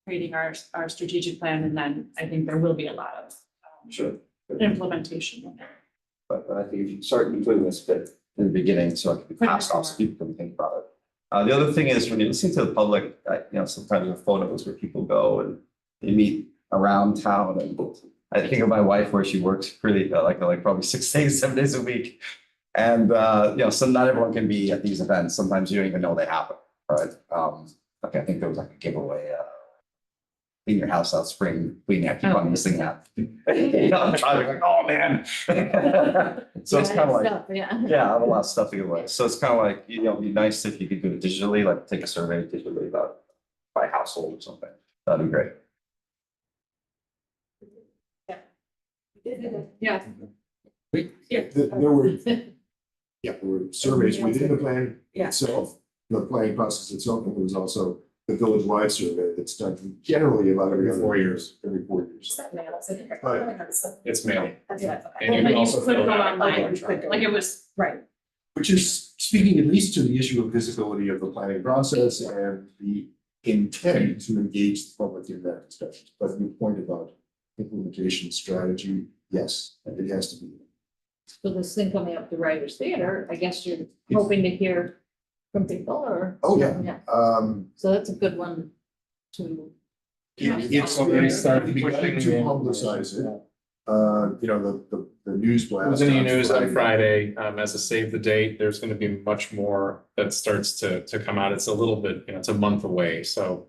creating our strategic plan, and then I think there will be a lot of Sure. implementation. But I think if you start including this bit in the beginning, so it can be passed off, so people can think about it. The other thing is when you listen to the public, sometimes there are photos where people go and they meet around town, and I think of my wife where she works really like probably 6 days, 7 days a week. And so not everyone can be at these events. Sometimes you don't even know they happen, right? Like I think there was like a giveaway, clean your house out spring cleaning. I keep on missing that. I'm trying to like, oh man. So it's kind of like, Yeah. yeah, I have a lot of stuff to give away. So it's kind of like, it'd be nice if you could do it digitally, like take a survey digitally about by household or something. That'd be great. Yeah. There were surveys within the plan Yeah. itself, the planning process itself, and there was also the village-wide survey that's done generally about every 4 years, every 4 years. It's mail. Yeah. And you But can you also could fill go it out. online, could go. like it was, Right. Which is speaking at least to the issue of visibility of the planning process and the intent to engage the public in that discussion. But your point about implementation strategy, yes, it has to be. So this thing coming up the Writers Theater, I guess you're hoping to hear from people or? Oh, yeah. So that's a good one to. It's already started beginning to publicize it. The news blast. It was in the news on Friday, as a save the date, there's gonna be much more that starts to come out. It's a little bit, it's a month away, so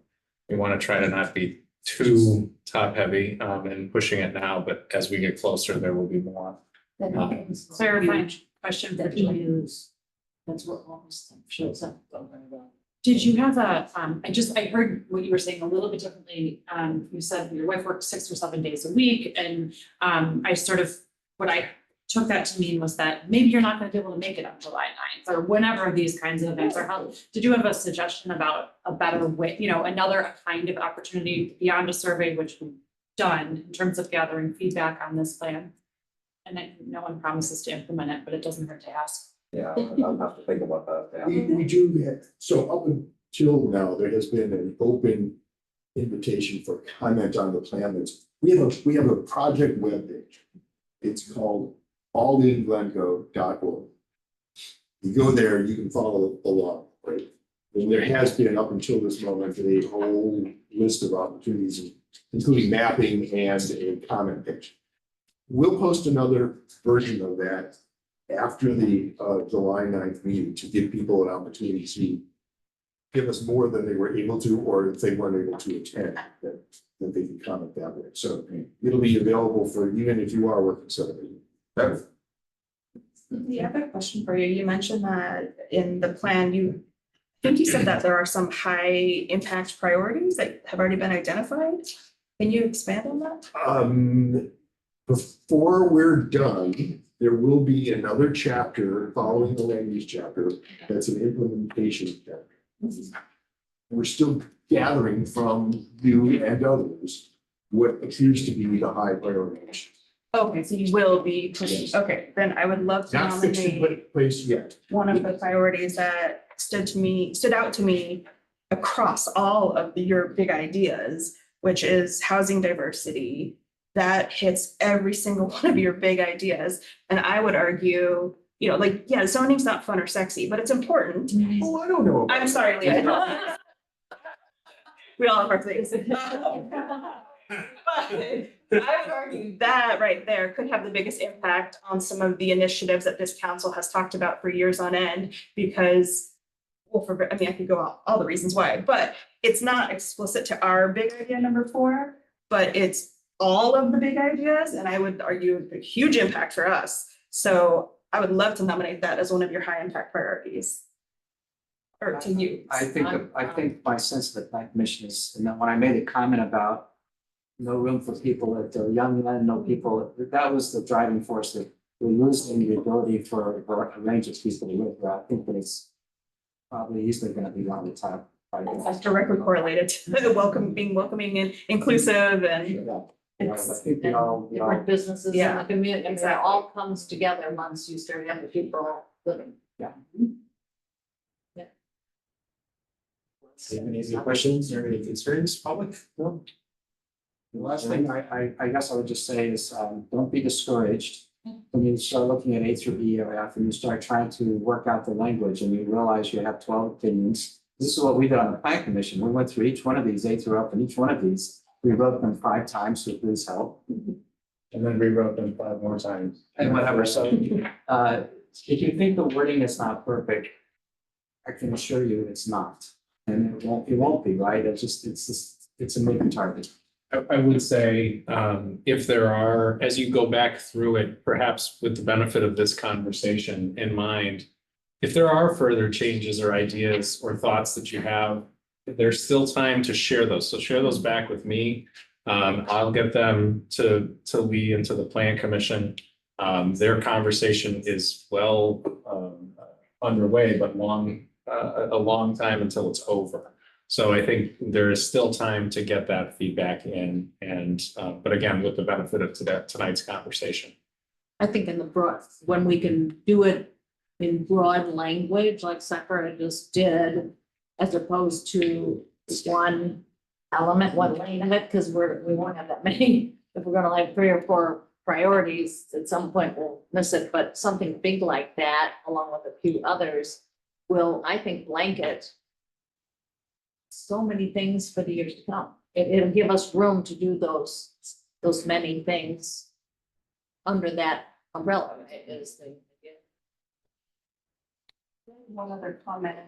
we wanna try to not be too top heavy, and pushing it now, but as we get closer, there will be more. clarifying question for That you. use, that's what all this stuff shows up. Did you have I heard what you were saying a little bit differently. You said your wife works 6 or 7 days a week, and what I took that to mean was that maybe you're not gonna be able to make it on July 9th or whenever these kinds of events are held. Did you have a suggestion about a better way, another kind of opportunity beyond a survey, which we've done in terms of gathering feedback on this plan? And then no one promises to implement it, but it doesn't hurt to ask. Yeah, I'll have to think about that. Yeah. We do have, so up until now, there has been an open invitation for comment on the plan. We have a project webpage. It's called allinGlencoe.org. You go there, you can follow along, right? And there has been up until this moment a whole list of opportunities, including mapping and a comment page. We'll post another version of that after the July 9th meeting to give people an opportunity to give us more than they were able to, or if they weren't able to attend, that they can comment that way. So it'll be available for even if you are working 7 days. The other question for you, you mentioned that in the plan, I think you said that there are some high impact priorities that have already been identified. Can you expand on that? Before we're done, there will be another chapter following the land use chapter. That's an implementation chapter. We're still gathering from you and others what appears to be the high priorities. Okay, so you will be putting, okay, then I would love to Not fixed in nominate place yet. one of the priorities that stood out to me across all of your big ideas, which is housing diversity. That hits every single one of your big ideas. And I would argue, zoning's not fun or sexy, but it's important. Oh, I don't know. I'm sorry, Leah. We all have our things. But I would argue that right there could have the biggest impact on some of the initiatives that this council has talked about for years on end, because, well, I mean, I could go all the reasons why, but it's not explicit to our big idea number 4, but it's all of the big ideas, and I would argue a huge impact for us. So I would love to nominate that as one of your high impact priorities. Or to you. I think my sense of the plan commission is, and then when I made a comment about no room for people at the young end, no people, that was the driving force, that we're losing the ability for a range of people to live there. I think that it's probably easily going to be one of the top priorities. That's directly correlated to the being welcoming and inclusive and. Yeah. I It's, think we all, Different businesses in Yeah, the community, I mean, it exactly. all comes together once you start having people living. Do you have any other questions or any concerns, public? No? the last thing I guess I would just say is, don't be discouraged. When you start looking at A through E or F and you start trying to work out the language and you realize you have 12 opinions. This is what we did on the plan commission. We went through each one of these, A through F, and each one of these, we wrote them 5 times with his help. And then rewrote them 5 more times. And whatever, so, if you think the wording is not perfect, I can assure you it's not. And it won't be, right? It's a moving target. I would say, if there are, as you go back through it, perhaps with the benefit of this conversation in mind, if there are further changes or ideas or thoughts that you have, there's still time to share those. So share those back with me. I'll get them to Lee and to the Plan Commission. Their conversation is well underway, but a long time until it's over. So I think there is still time to get that feedback in, and but again, with the benefit of tonight's conversation. I think in the broad, when we can do it in broad language, like Sakura just did, as opposed to one element, one lane of it, because we won't have that many. If we're gonna have 3 or 4 priorities, at some point we'll miss it, but something big like that, along with a few others, will, I think, blanket so many things for the years to come. It'll give us room to do those many things under that umbrella, right, is the. One other comment,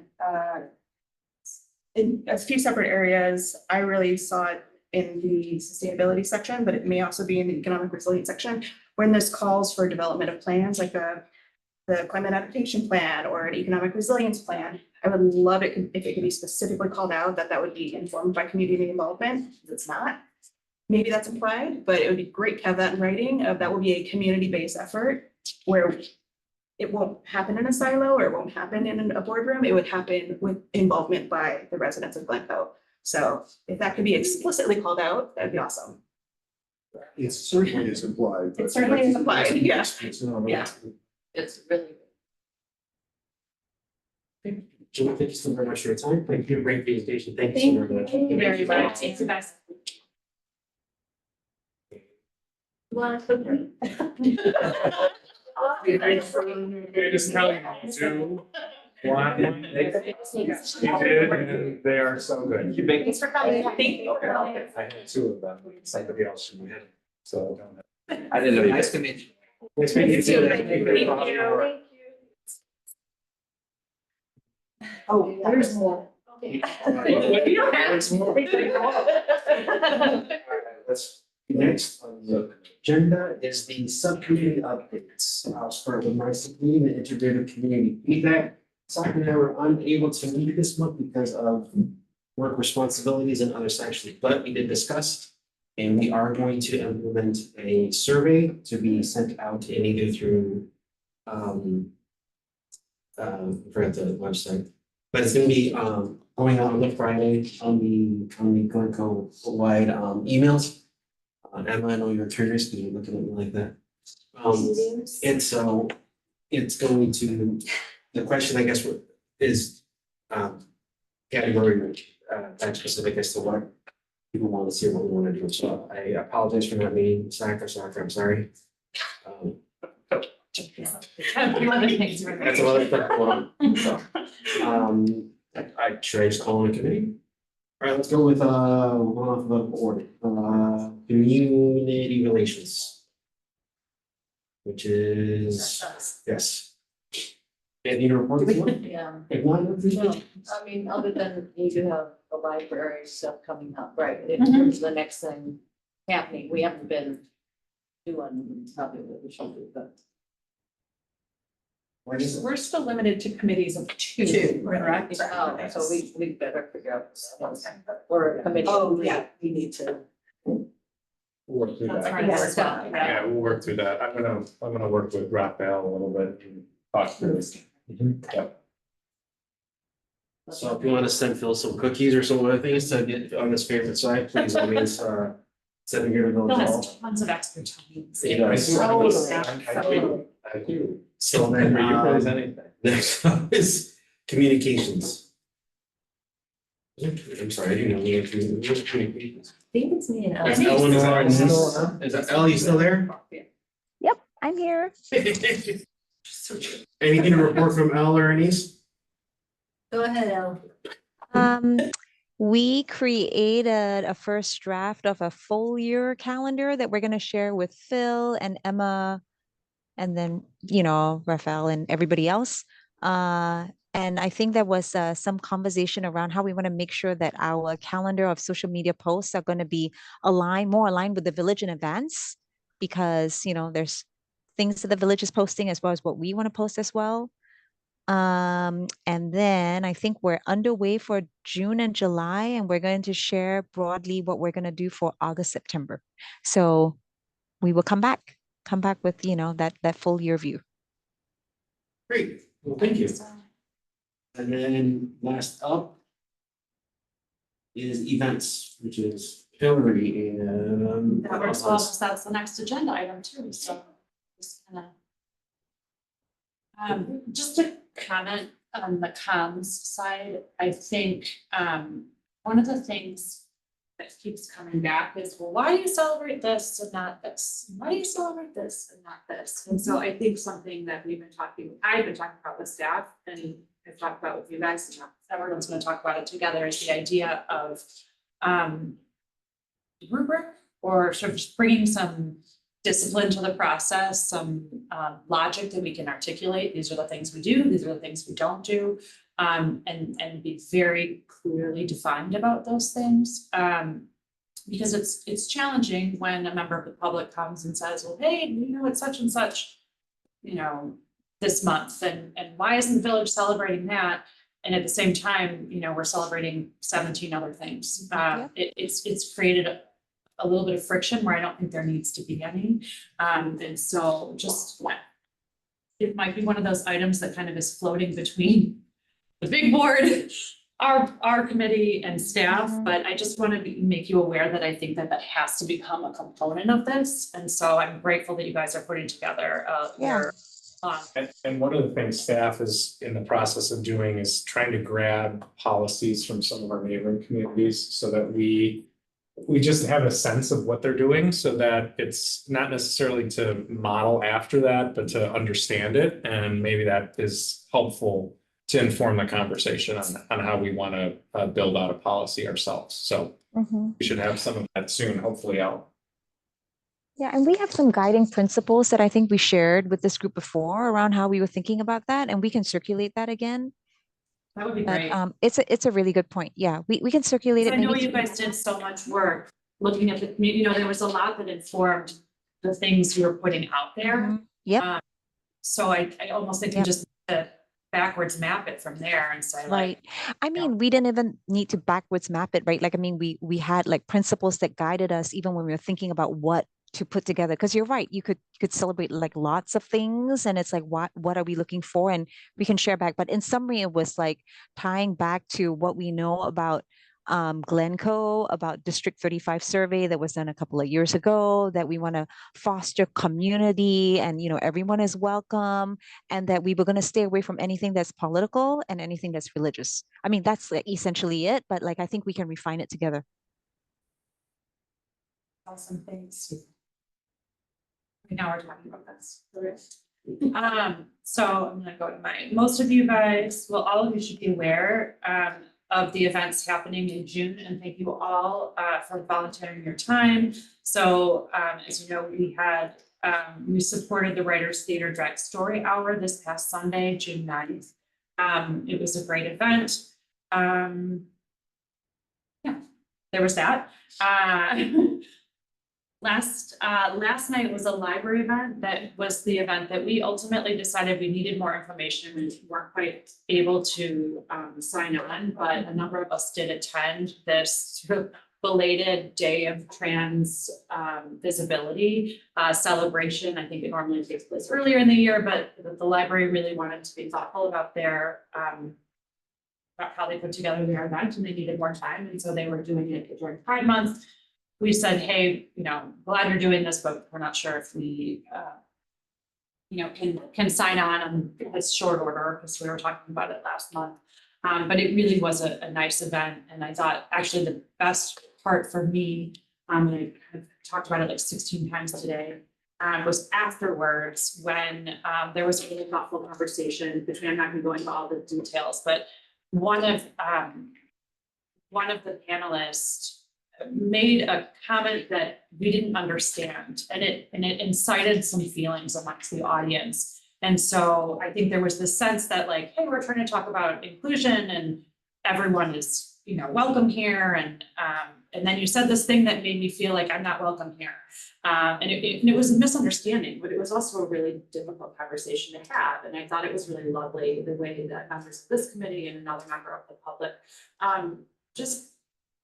in a few separate areas, I really saw it in the sustainability section, but it may also be in the economic resilience section, when there's calls for development of plans, like the climate adaptation plan or an economic resilience plan. I would love it if it could be specifically called out that would be informed by community involvement, because it's not. Maybe that's implied, but it would be great to have that in writing, that will be a community-based effort where it won't happen in a silo, or it won't happen in a boardroom. It would happen with involvement by the residents of Glencoe. So if that could be explicitly called out, that'd be awesome. It certainly is implied. but It certainly is implied, yeah. it's not- Yeah. It's really. Julie, thank you so very much for your time. Thank you, great presentation. Thank you so very much. Thank you very much. Thanks, you guys. They just tell you to. One, they did, and they are so good. Thanks for coming. Thank you. I had 2 of them, somebody else should have, so. I didn't know. Nice to meet you. Nice meeting you too. Thank you. Oh, there's more. There's more. Let's, next on the agenda is the subcommittee updates. I'll start with my subcommittee, the integrated community feedback. Soccer and I were unable to meet this month because of work responsibilities and other sections, but we did discuss. And we are going to implement a survey to be sent out and either through I forgot the website, but it's gonna be going out on the Friday on the Glencoe wide emails. Emma, I know you're curious because you're looking at me like that. And so it's going to, the question, I guess, is category type specific as to what people want to see, what we want to do. So I apologize for not meeting soccer, I'm sorry. That's another thing. So, I should I just call on a committee? All right, let's go with, we'll go off the order, community relations. Which is, yes. Anything to report? Yeah. If not, Well, I mean, other than you do have the library stuff coming up, right, in Mhm. terms of the next thing happening, we haven't been doing something that we should do, but. We're still limited to committees of two, correct? Oh, so we better figure out, or a committee. Oh, yeah. We need to. work through That's that. right. Yeah, stop. Yeah, we'll work through that. I'm gonna work with Raphael a little bit and talk through this. So if you want to send Phil some cookies or some other things to get on his favorite side, please, I mean, send them here to Phil Village Hall. has tons of expertise. He does. I do. So then, For you, if there's anything. next up is communications. I'm sorry, I didn't know we had communications. I think it's me and That's Elsie. Eleanor and this, is that Ellie still there? Yep, I'm here. Anything to report from Elle or Anise? Go ahead, Elle. We created a first draft of a full year calendar that we're going to share with Phil and Emma, and then, Raphael and everybody else. And I think there was some conversation around how we want to make sure that our calendar of social media posts are going to be more aligned with the village in advance, because, there's things that the village is posting as well as what we want to post as well. And then I think we're underway for June and July, and we're going to share broadly what we're going to do for August, September. So we will come back with, that full year view. Great, well, thank you. And then last up is events, which is Hillary and. That works well, because that's the next agenda item too, so. Just to comment on the comms side, I think, one of the things that keeps coming back is, well, why do you celebrate this and not this? Why do you celebrate this and not this? And so I think something that I've been talking about with staff, and I've talked about with you guys, and everyone's gonna talk about it together, is the idea of rubric, or sort of just bringing some discipline to the process, some logic that we can articulate. These are the things we do, these are the things we don't do, and be very clearly defined about those things. Because it's challenging when a member of the public comes and says, well, hey, it's such and such, this month, and why isn't the village celebrating that? And at the same time, we're celebrating 17 other things. It's created a little bit of friction where I don't think there needs to be any. And so just, it might be one of those items that kind of is floating between the big board, our committee and staff, but I just want to make you aware that I think that has to become a component of this. And so I'm grateful that you guys are putting together your. And one of the things staff is in the process of doing is trying to grab policies from some of our neighboring communities so that we just have a sense of what they're doing, so that it's not necessarily to model after that, but to understand it. And maybe that is helpful to inform the conversation on how we want to build out a policy ourselves. So we should have some of that soon, hopefully out. Yeah, and we have some guiding principles that I think we shared with this group before around how we were thinking about that, and we can circulate that again. That would be But great. it's a really good point. Yeah, we can circulate it. I know you guys did so much work looking at the community, there was a lot that informed the things you were putting out there. Yep. So I almost think you just backwards map it from there and say, right. I mean, we didn't even need to backwards map it, right? Like, I mean, we had like principles that guided us even when we were thinking about what to put together. Because you're right, you could celebrate like lots of things, and it's like, what are we looking for? And we can share back. But in summary, it was like tying back to what we know about Glencoe, about District 35 survey that was done a couple of years ago, that we want to foster community and, everyone is welcome, and that we were going to stay away from anything that's political and anything that's religious. I mean, that's like essentially it, but like, I think we can refine it together. Awesome, thanks. Okay, now we're talking about this. So I'm gonna go to most of you guys, well, all of you should be aware of the events happening in June, and thank you all for volunteering your time. So as you know, we supported the Writers Theater Drag Story Hour this past Sunday, June 9th. It was a great event. Yeah, there was that. Last night was a library event that was the event that we ultimately decided we needed more information and weren't quite able to sign on, but a number of us did attend this sort of belated day of trans visibility celebration. I think it normally takes place earlier in the year, but the library really wanted to be thoughtful about about how they put together their event, and they needed more time, and so they were doing it during Pride Month. We said, hey, glad you're doing this, but we're not sure if we, can sign on this short order, because we were talking about it last month. But it really was a nice event, and I thought actually the best part for me, and I've talked about it like 16 times today, was afterwards when there was a really thoughtful conversation between, I'm not going to go into all the details, but one of the panelists made a comment that we didn't understand, and it incited some feelings amongst the audience. And so I think there was this sense that like, hey, we're trying to talk about inclusion and everyone is, welcome here. And then you said this thing that made me feel like I'm not welcome here. And it was a misunderstanding, but it was also a really difficult conversation to have. And I thought it was really lovely the way that members of this committee and another member of the public just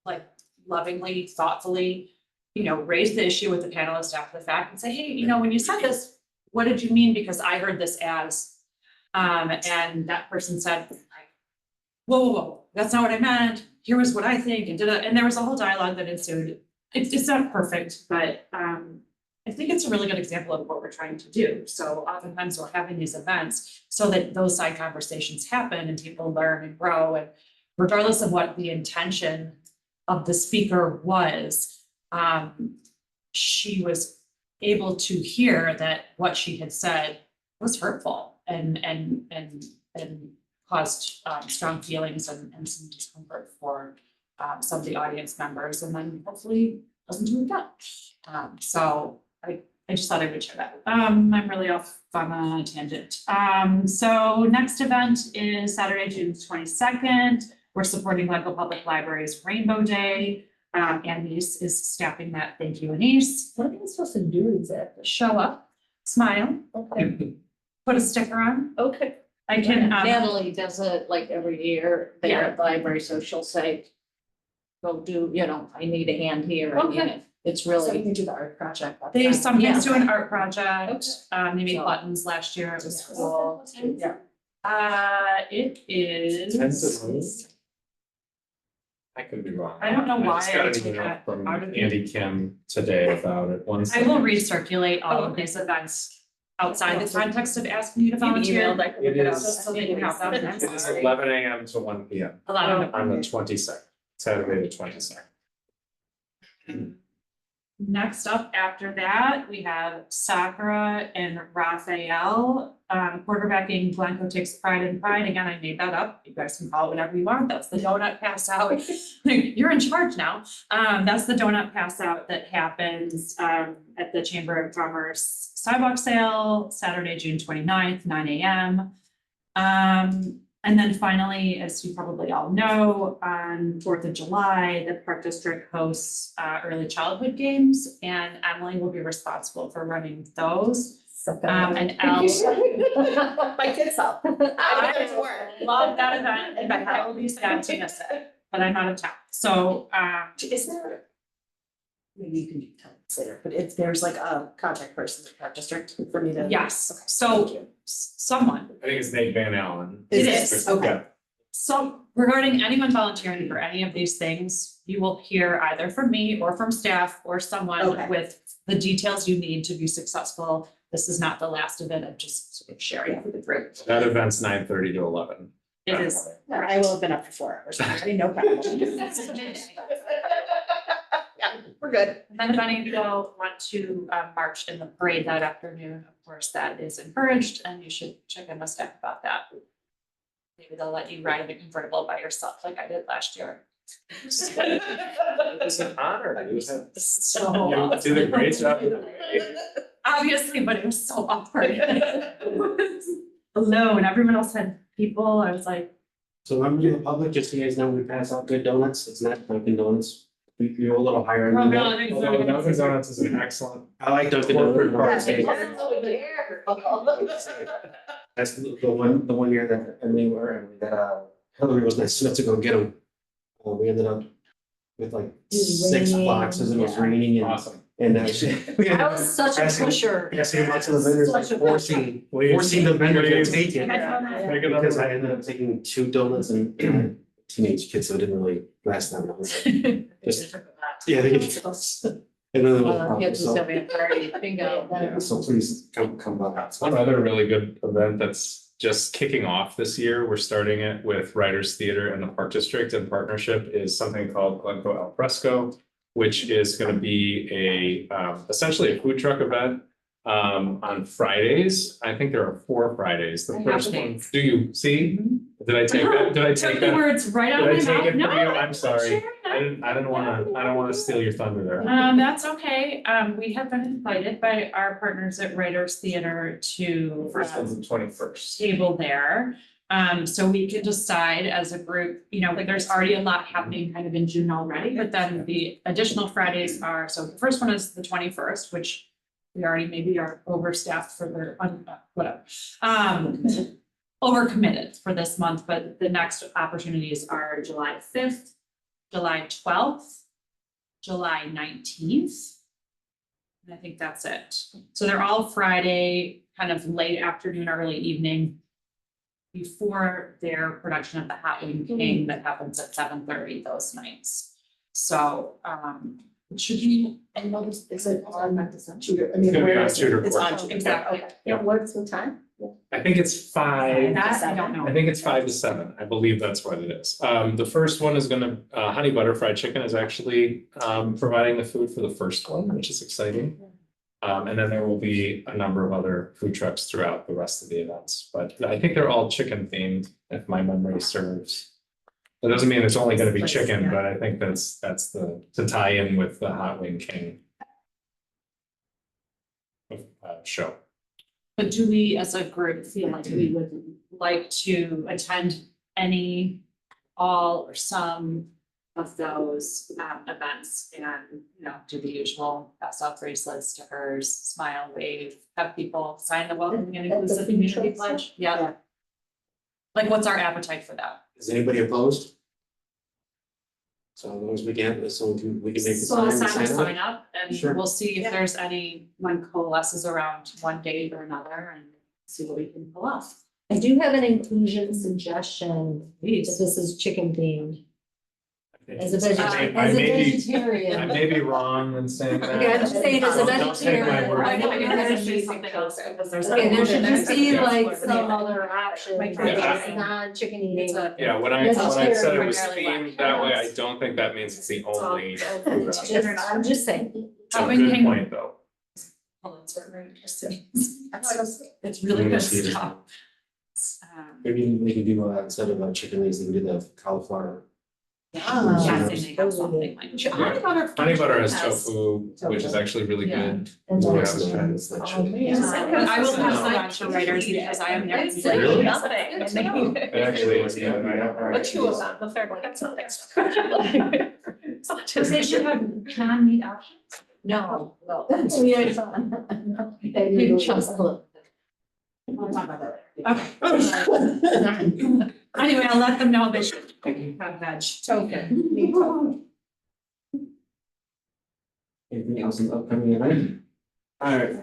like lovingly, thoughtfully, raise the issue with the panelists after the fact and say, hey, when you said this, what did you mean? Because I heard this as, and that person said, whoa, that's not what I meant. Here was what I think, and there was a whole dialogue that ensued. It's not perfect, but I think it's a really good example of what we're trying to do. So oftentimes we're having these events so that those side conversations happen and people learn and grow, and regardless of what the intention of the speaker was, she was able to hear that what she had said was hurtful and caused strong feelings and some discomfort for some of the audience members, and then hopefully doesn't do it again. So I just thought I would share that. I'm really off on a tangent. So next event is Saturday, June 22nd. We're supporting Glencoe Public Library's Rainbow Day. Anise is staffing that. Thank you, Anise. What are we supposed to do exactly? Show up, smile, Okay. put a sticker on. Okay. I can. Natalie does it like every year there at the library, so she'll say, go do, I need a hand here. And, Okay. It's So really. you can do the art project. They sometimes Yeah. do an art project. Okay. They made So- buttons last year. It was Yeah. cool. Yeah. It is. I could be wrong. I don't know why just got I an took email that from out of it. Andy Kim today about it. One I second. will recirculate all of Okay. these events outside the context of asking you to You volunteer. emailed, I can look It it up. is- Just so Yeah, you have that. that- It is 11 a.m. to 1 p.m. A lot of on the 22nd, Saturday the 22nd. Next up after that, we have Sakura and Raphael, quarterbacking Glencoe Takes Pride in Pride. Again, I made that up. You guys can call it whatever you want. That's the donut pass out. You're in charge now. That's the donut pass out that happens at the Chamber of Commerce sidewalk sale, Saturday, June 29th, 9 a.m. And then finally, as you probably all know, on 4th of July, the Park District hosts early childhood games, and Emily will be responsible for running those. And Elle, My kids help. I love that event, and I will be sad to miss it, but I'm out of town. So, Is there? Maybe you can tell us later, but if there's like a contact person in the Park District for me to. yes, Okay, so thank you. someone. I think it's Nate Van Allen. It is, okay. Yeah. So regarding anyone volunteering for any of these things, you will hear either from me or from staff or someone Okay. with the details you need to be successful. This is not the last of it. I'm just sort of sharing with the group. That event's 9:30 to 11. It is. I will have been up for 4 hours. I didn't know. Problem. Yeah, we're good. And then if any of you all want to march in the parade that afternoon, of course, that is encouraged, and you should check in with staff about that. maybe they'll let you ride the convertible by yourself like I did last year. It was an honor. You So. did a great job. Obviously, but it was so awkward. Alone, everyone else had people, I was like, So I'm in the public, just so you guys know, we pass out good donuts, it's not Dunkin' Donuts. We go a little higher. oh than no, that. there's Although Dunkin' Donuts is an excellent I like Dunkin' corporate Donuts. party. That's the one year that Emily were, and that Hillary was nice enough to go get them. We ended up with like was 6 raining, boxes and it was yeah. raining and Awesome. we ended I up was such a Passing- pusher. passing them out to the vendors, like Such a- forcing Please, the vendors please. to take it. Take Because another. I ended up taking 2 donuts and teenage kids, so it didn't really last that long. Just, yeah, they get. And then it was Kids was so, having a party, bingo. yeah, so please come by. One other really good event that's just kicking off this year, we're starting it with Writers Theater and the Park District in partnership, is something called Glencoe Al Fresco, which is gonna be essentially a food truck event on Fridays. I think there are 4 Fridays. The I first have one, dates. do you see? Did I take that? Did I took take the that? words right out Did I of my take mouth. it from you? No, I'm sorry. sure, no. I don't wanna steal your thunder there. That's okay. We have been invited by our partners at Writers Theater to First one's the 21st. table there. So we can decide as a group, you know, like there's already a lot happening kind of in June already, but then the additional Fridays are, so the first one is the 21st, which we already maybe are overstaffed for their, whatever. Overcommitted for this month, but the next opportunities are July 5th, July 12th, July 19th. And I think that's it. So they're all Friday, kind of late afternoon, early evening before their production of the Hot Wing King that happens at 7:30 those nights. So, it should be, I noticed, is it on Tudor? I It's mean, gonna be where on is it? Tudor It's Court. on Tudor. Exactly. Okay. Yeah, what's the time? I think it's 5. that I don't know. I think it's 5 to 7. I believe that's what it is. The first one is gonna, Honey Butter Fried Chicken is actually providing the food for the first one, which is exciting. And then there will be a number of other food trucks throughout the rest of the events, but I think they're all chicken themed, if my memory serves. That doesn't mean it's only gonna be chicken, but I think that's to tie in with the Hot Wing King show. But do we, as a group, feel like we would like to attend any, all, or some of those events and, you know, do the usual pass out bracelets, stickers, smile, wave, have people sign the welcoming and At the inclusive food community truck pledge? stuff? Yeah. Like, what's our appetite for that? Is anybody opposed? So as long as we can, we can make the So time we'll to sign up and Sure. we'll see if Yeah. there's anyone coalesces around one date or another and see what we can pull off. I do have an inclusion suggestion, Please. if this is chicken themed. As a I as a may be- vegetarian. I may be wrong in saying that. Okay, I'm just saying as a Don't take my vegetarian. word I know for it. you're gonna say something else because there's. Okay, there should just be Yeah. like some other option, Like for Yeah. this non-chicken eating. Yeah, when I said it was Vegetarian themed that way, I don't think that means it's the only. food option. I'm just saying. It's a Hot Wing good King. point, though. It's very interesting. It's really good Yes, stuff. Maybe we can do instead of chicken wings, we can do the cauliflower. Yeah, and they have something like. Honey butter. Honey butter has tofu, which is actually really good. And Yeah. then- It's not Oh, chili. man. But I will pass it on to writers because I am there. It's Really? nothing. It actually is, yeah. But two of them, the third one, that's not So they should have non-meat options. No, no. That's weird. No, they do just look. We'll talk about that later. Okay. Anyway, I'll let them know they should have veg. Token. Anything else in the upcoming event? Alright,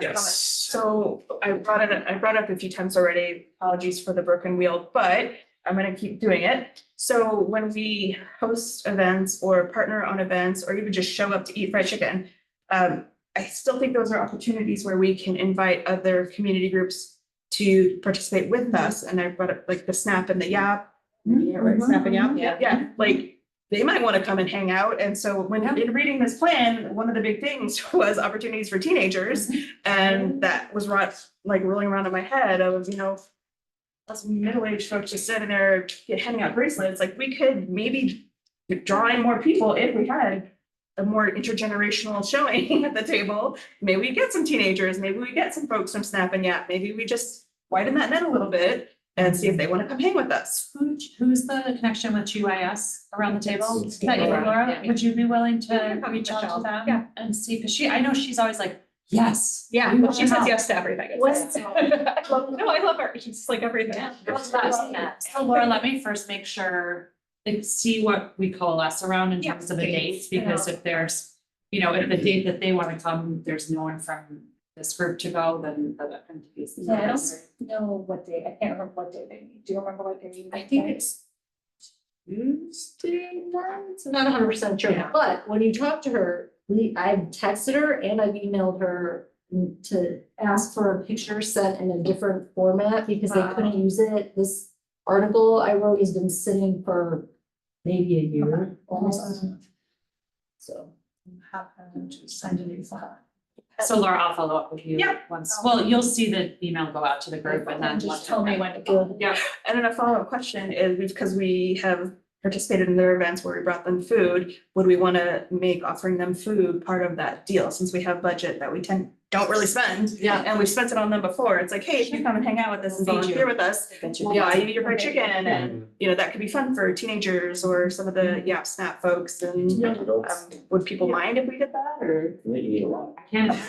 Yes. So I brought up a few times already, apologies for the broken wheel, but I'm gonna keep doing it. So when we host events or partner on events, or even just show up to eat fried chicken, I still think those are opportunities where we can invite other community groups to participate with us. And I brought up like the Snap and the Yap. Yeah, right, Snap and Yap, yeah, like they might want to come and hang out. And so when in reading this plan, one of the big things was opportunities for teenagers. And that was rolling around in my head of, you know, us middle-aged folks just sitting there handing out bracelets, like we could maybe draw in more people if we had a more intergenerational showing at the table. Maybe we get some teenagers, maybe we get some folks from Snap and Yap, maybe we just widen that net a little bit and see if they want to come hang with us. Who's the connection with GIS around the table? It's That you, Laura, Laura, yeah. would you be willing to Yeah, reach out Michelle. to them? Yeah. And see, because I know she's always like, yes. Yeah, we well, want she says help. yes to everything. What's- No, I love her. She's like everything. So Laura, let me first make sure, like, see what we coalesce around in Yeah, terms of the dates, dates, because if there's, you know, if the date that they want to come, there's no one from this group to go, then that can be. Yeah, I don't know what day, I can't remember what day they meet. Do you remember what day you meet? I think it's Tuesday nights, I'm not 100% sure, Yeah. but when you talk to her, I've texted her and I've emailed her to ask for a picture sent in a different format because they couldn't use it. This article I wrote has been sitting for maybe a year almost. So. Have them to send an email. So Laura, I'll follow up with you. Yeah. Once, well, you'll see the email go out to the group and then. Just tell me when to go. Yeah. And then a follow-up question is, because we have participated in their events where we brought them food, would we want to make offering them food part of that deal, since we have budget that we don't really spend? Yeah. And we've spent it on them before. It's like, hey, if you come and hang out with us and Feed you. volunteer with us, we'll buy you your fried chicken, and, you know, that could be fun for teenagers or some of the, Snap folks, and would people mind if we did that, or? I can't.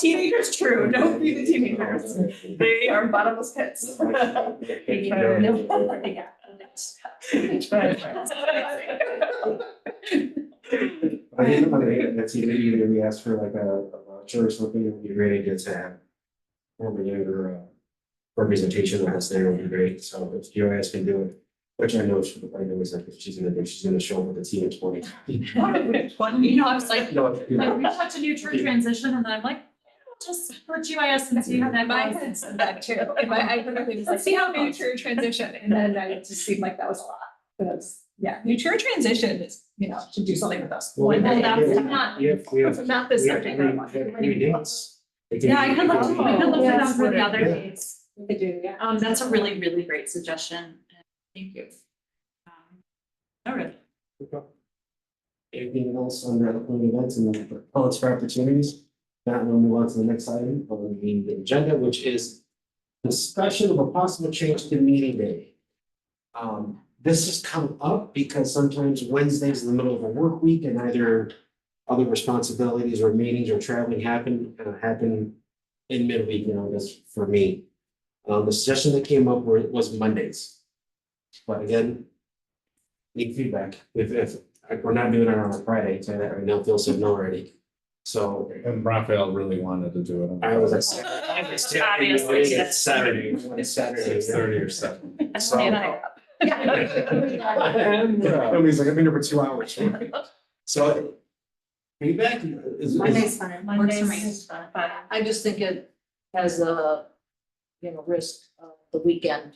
Teenagers, true, don't be the teenagers. They are bottomless pits. I didn't want to, that's either we ask for like a voucher or something, it would be really good to have. Or a younger representation of us there would be great, so if you guys can do it, which I know is like, if she's gonna show up with the team at 20. You know, I was like, No, you like know, we talked to new church transition and then I'm like, just for GIS and see how that goes. That too. If I literally was like, Let's see how it new goes. church transition, and then it just seemed like that was a lot. Because, yeah, new church transition is, should do something with us. Well, Well, that's we have- not- we have Not this we have subject. three dates. It can Yeah, I be- can look, it we can be- can look it Yeah. up for the other Yeah. dates. We do, yeah. That's a really, really great suggestion. Thank you. All right. Anything else on the upcoming events and comments for opportunities? Now we'll move on to the next item on the agenda, which is discussion of a possible change to meeting day. This has come up because sometimes Wednesdays in the middle of a work week and either other responsibilities or meetings or traveling happen in midweek, that's for me. The suggestion that came up was Mondays. But again, need feedback. If we're not doing it on a Friday, say that right now, Phil said no already. So And Raphael really wanted to do it. on I was Friday. Obviously, It's Saturday. It's Saturday. 6:30 or 7. So- And I- Nobody's like, I've been here for 2 hours. So feedback is. Monday's fine. Works for me. Monday's fine. I just think it has a, risk of the weekend,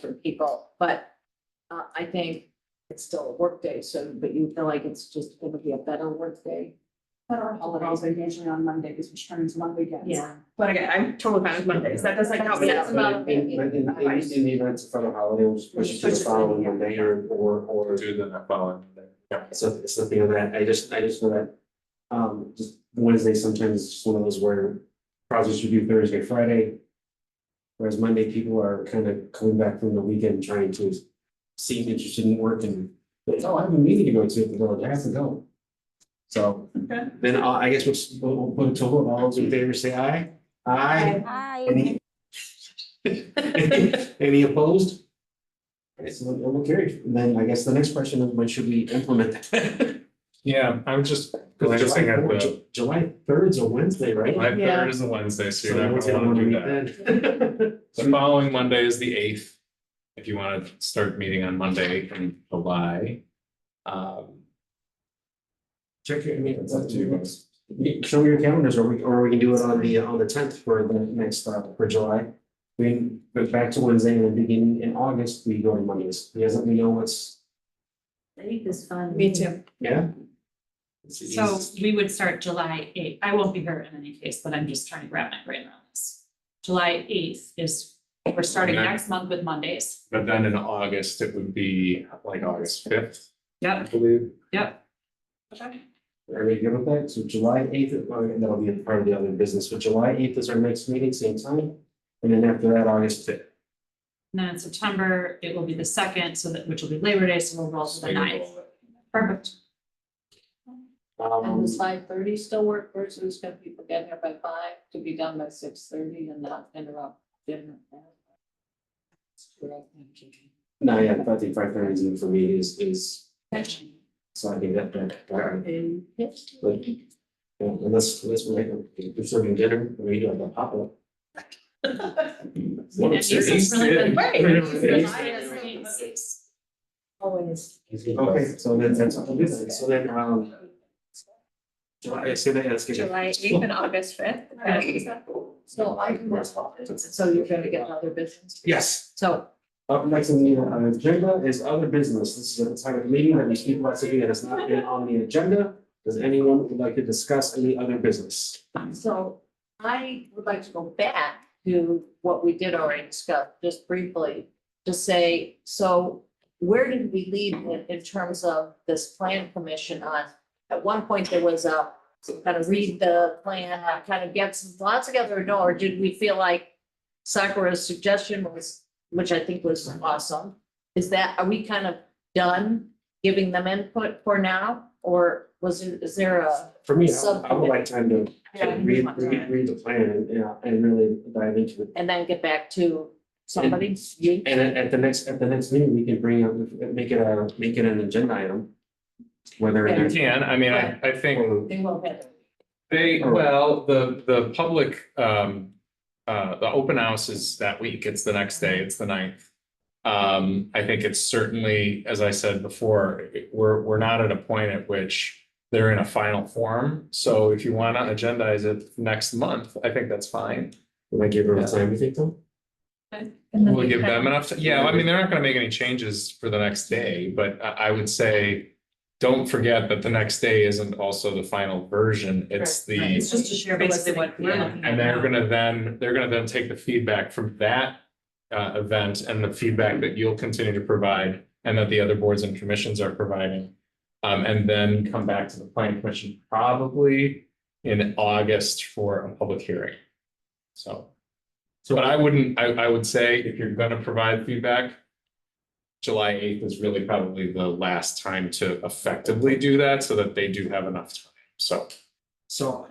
for people, but I think it's still a work day, so, but you feel like it's just gonna be a better work day. Federal holidays are usually on Mondays, which turns one weekends. Yeah. But again, I'm totally fine with Mondays, that doesn't help me. Yeah. But in the event of a holiday, we'll just push it to the following Monday or. Do the following day. Yeah. So it's something of that, I just know that, just Wednesday sometimes it's just one of those where projects you do Thursday, Friday. Whereas Monday, people are kind of coming back from the weekend trying to seem interested in work and, oh, I have a meeting to go to at the village, I have to go. So Okay. then I guess we'll put it to vote, all those in favor say aye. Aye. Hi. Any opposed? Okay, so then we'll carry. And then I guess the next question is when should we implement that? Yeah, I'm just glancing at the, July 3rd is a Wednesday, right? July Yeah. 3rd is a Wednesday, so So you're no not one's gonna gonna wanna wanna do meet that. then. The following Monday is the 8th. If you want to start meeting on Monday in July. Check your, I mean, it's up to you guys. Show me your calendars, or we can do it on the 10th for the next, for July. We go back to Wednesday and then beginning in August, we go to Mondays. You guys let me know what's, Eighth is fun. Me too. yeah? So we would start July 8th. I won't be here in any case, but I'm just trying to wrap my brain around this. July 8th is We're starting Okay. next month with Mondays. But then in August, it would be like August 5th, I Yep, believe. yep. Okay. Are we good with that? So July eighth, that'll be a part of the other business, but July eighth is our next meeting, same time. And then after that, August fifth. And then in September, it will be the second, so that, which will be Labor Day, so we'll roll to the 9th. Perfect. And does 5:30 still work versus can people get here by 5 to be done by 6:30 and not interrupt dinner? No, yeah, I think 5:30 is even for me is, so I think but, yeah, unless we're serving dinner, we do like a pop-up. Yeah, Lisa's really been- Always. Okay, so then that's, so then, July, I say that, let's get it. July eighth and August fifth. So I can, so you're gonna get other business? Yes. So Up next on the agenda is other business. This is the time of the meeting that we speak about something that has not been on the agenda. Does anyone would like to discuss any other business? So I would like to go back to what we did already discuss, just briefly, to say, so where did we leave in terms of this plan commission on? At one point, there was a kind of read the plan, kind of get some thoughts together, or did we feel like Sakura's suggestion was, which I think was awesome, is that, are we kind of done giving them input for now? Or is there a? For me, I would like time to read the plan and, yeah, and really dive into it. And then get back to somebody, you? And at the next meeting, we can bring up, make it an agenda item. Whether You there's. can, I mean, I think They will have. the public, the open house is that week, it's the next day, it's the 9th. I think it's certainly, as I said before, we're not at a point at which they're in a final form. So if you want to agendize it next month, I think that's fine. Will I give her time, you think, though? We'll give them enough, yeah, I mean, they're not gonna make any changes for the next day, but I would say. Don't forget that the next day isn't also the final version, it's Right, the. It's just to share basically what we're Yeah, looking at and now. they're gonna then take the feedback from that event and the feedback that you'll continue to provide and that the other boards and commissions are providing. And then come back to the planning commission probably in August for a public hearing. So, but I would say if you're gonna provide feedback, July 8th is really probably the last time to effectively do that so that they do have enough time, so. So,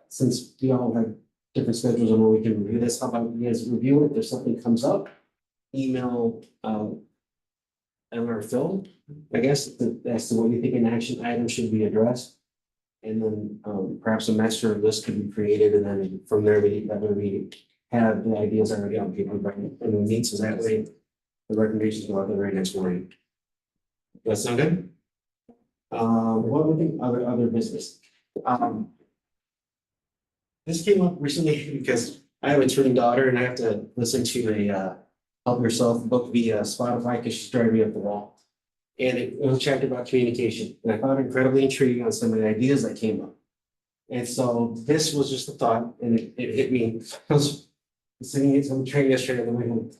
since we all have different schedules on when we can review this, how about you guys review it, if something comes up, email, Emma or Phil, I guess, as to what you think an action item should be addressed. And then, perhaps a master list could be created, and then from there, we have the ideas already on paper, but and we meet, so that way the recommendations go out the very next morning. Does that sound good? What would be other business? This came up recently because I have a twin daughter and I have to listen to a Help Yourself book via Spotify because she's driving me up the wall. And it was a chapter about communication, and I found it incredibly intriguing on some of the ideas that came up. And so this was just a thought, and it hit me. I was sitting in some train yesterday on the way home.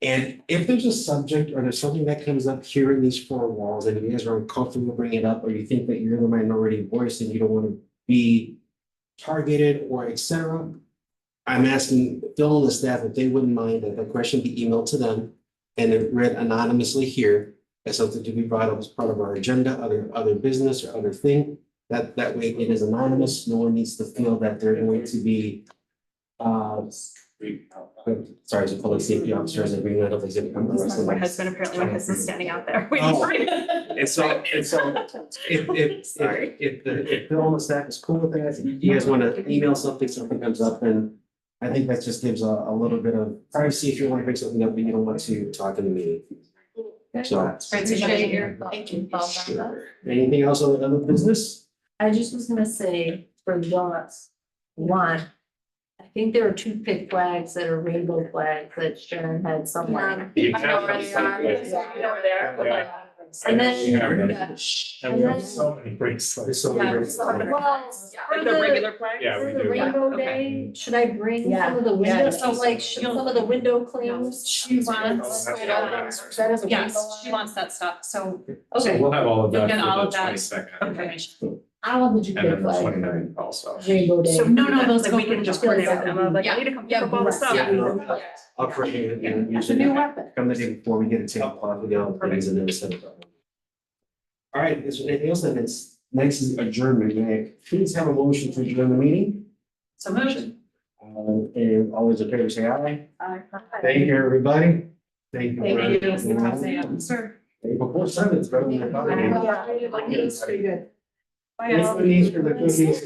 And if there's a subject or there's something that comes up here in these four walls, and you guys are uncomfortable bringing it up, or you think that you're the minority voice and you don't want to be targeted or etc., I'm asking Phil and the staff if they wouldn't mind that the question be emailed to them and it read anonymously here as something to be brought up as part of our agenda, other business or other thing. That way it is anonymous. No one needs to feel that they're going to be sorry, as a public safety officer, as I bring that up, they said, come arrest My them. husband, apparently my husband's standing out there. Oh. And so, if Phil and the staff is cool with that, if you guys want to email something comes up, then I think that just gives a little bit of privacy if you want to bring something up, but you don't want to talk in the meeting. So, Appreciate your thoughts on that. anything else on the other business? I just was gonna say for lots, one, I think there are two pig flags that are rainbow flags that Sharon had somewhere. You I know have where they some are. place. Yeah, I know where they are. Yeah. And then, Yeah, yeah. and we have so many great slides. So many Yeah. great slides. Well, for Like the regular flag? Yeah, we for the do. Rainbow Okay. Day, should I bring Yeah. some of the Yeah. windows, So like, should some of the window claims? She wants, That has a rainbow yes, on she it? wants that stuff, so So Okay, we'll have all of You'll that get all for of the that 22nd. information. I want the And Japan then the flag, 29th also. Rainbow Day. So no, those Like, we can just coordinate with Emma, like, I need to come pick up all the stuff. Yeah. I'll create it and It's a usually new weapon. come the day before we get a table cloth, we get all the things and then set it up. All right, is there anything else? Then it's, next is adjournment. May I please have a motion to adjourn the meeting? So motion. And all those in favor say aye. Thank you, everybody. Thank you. Thank you. for- Sir. Before 7, it's better than I thought. Yeah, it's pretty good. Bye, all. Thanks for the cookies.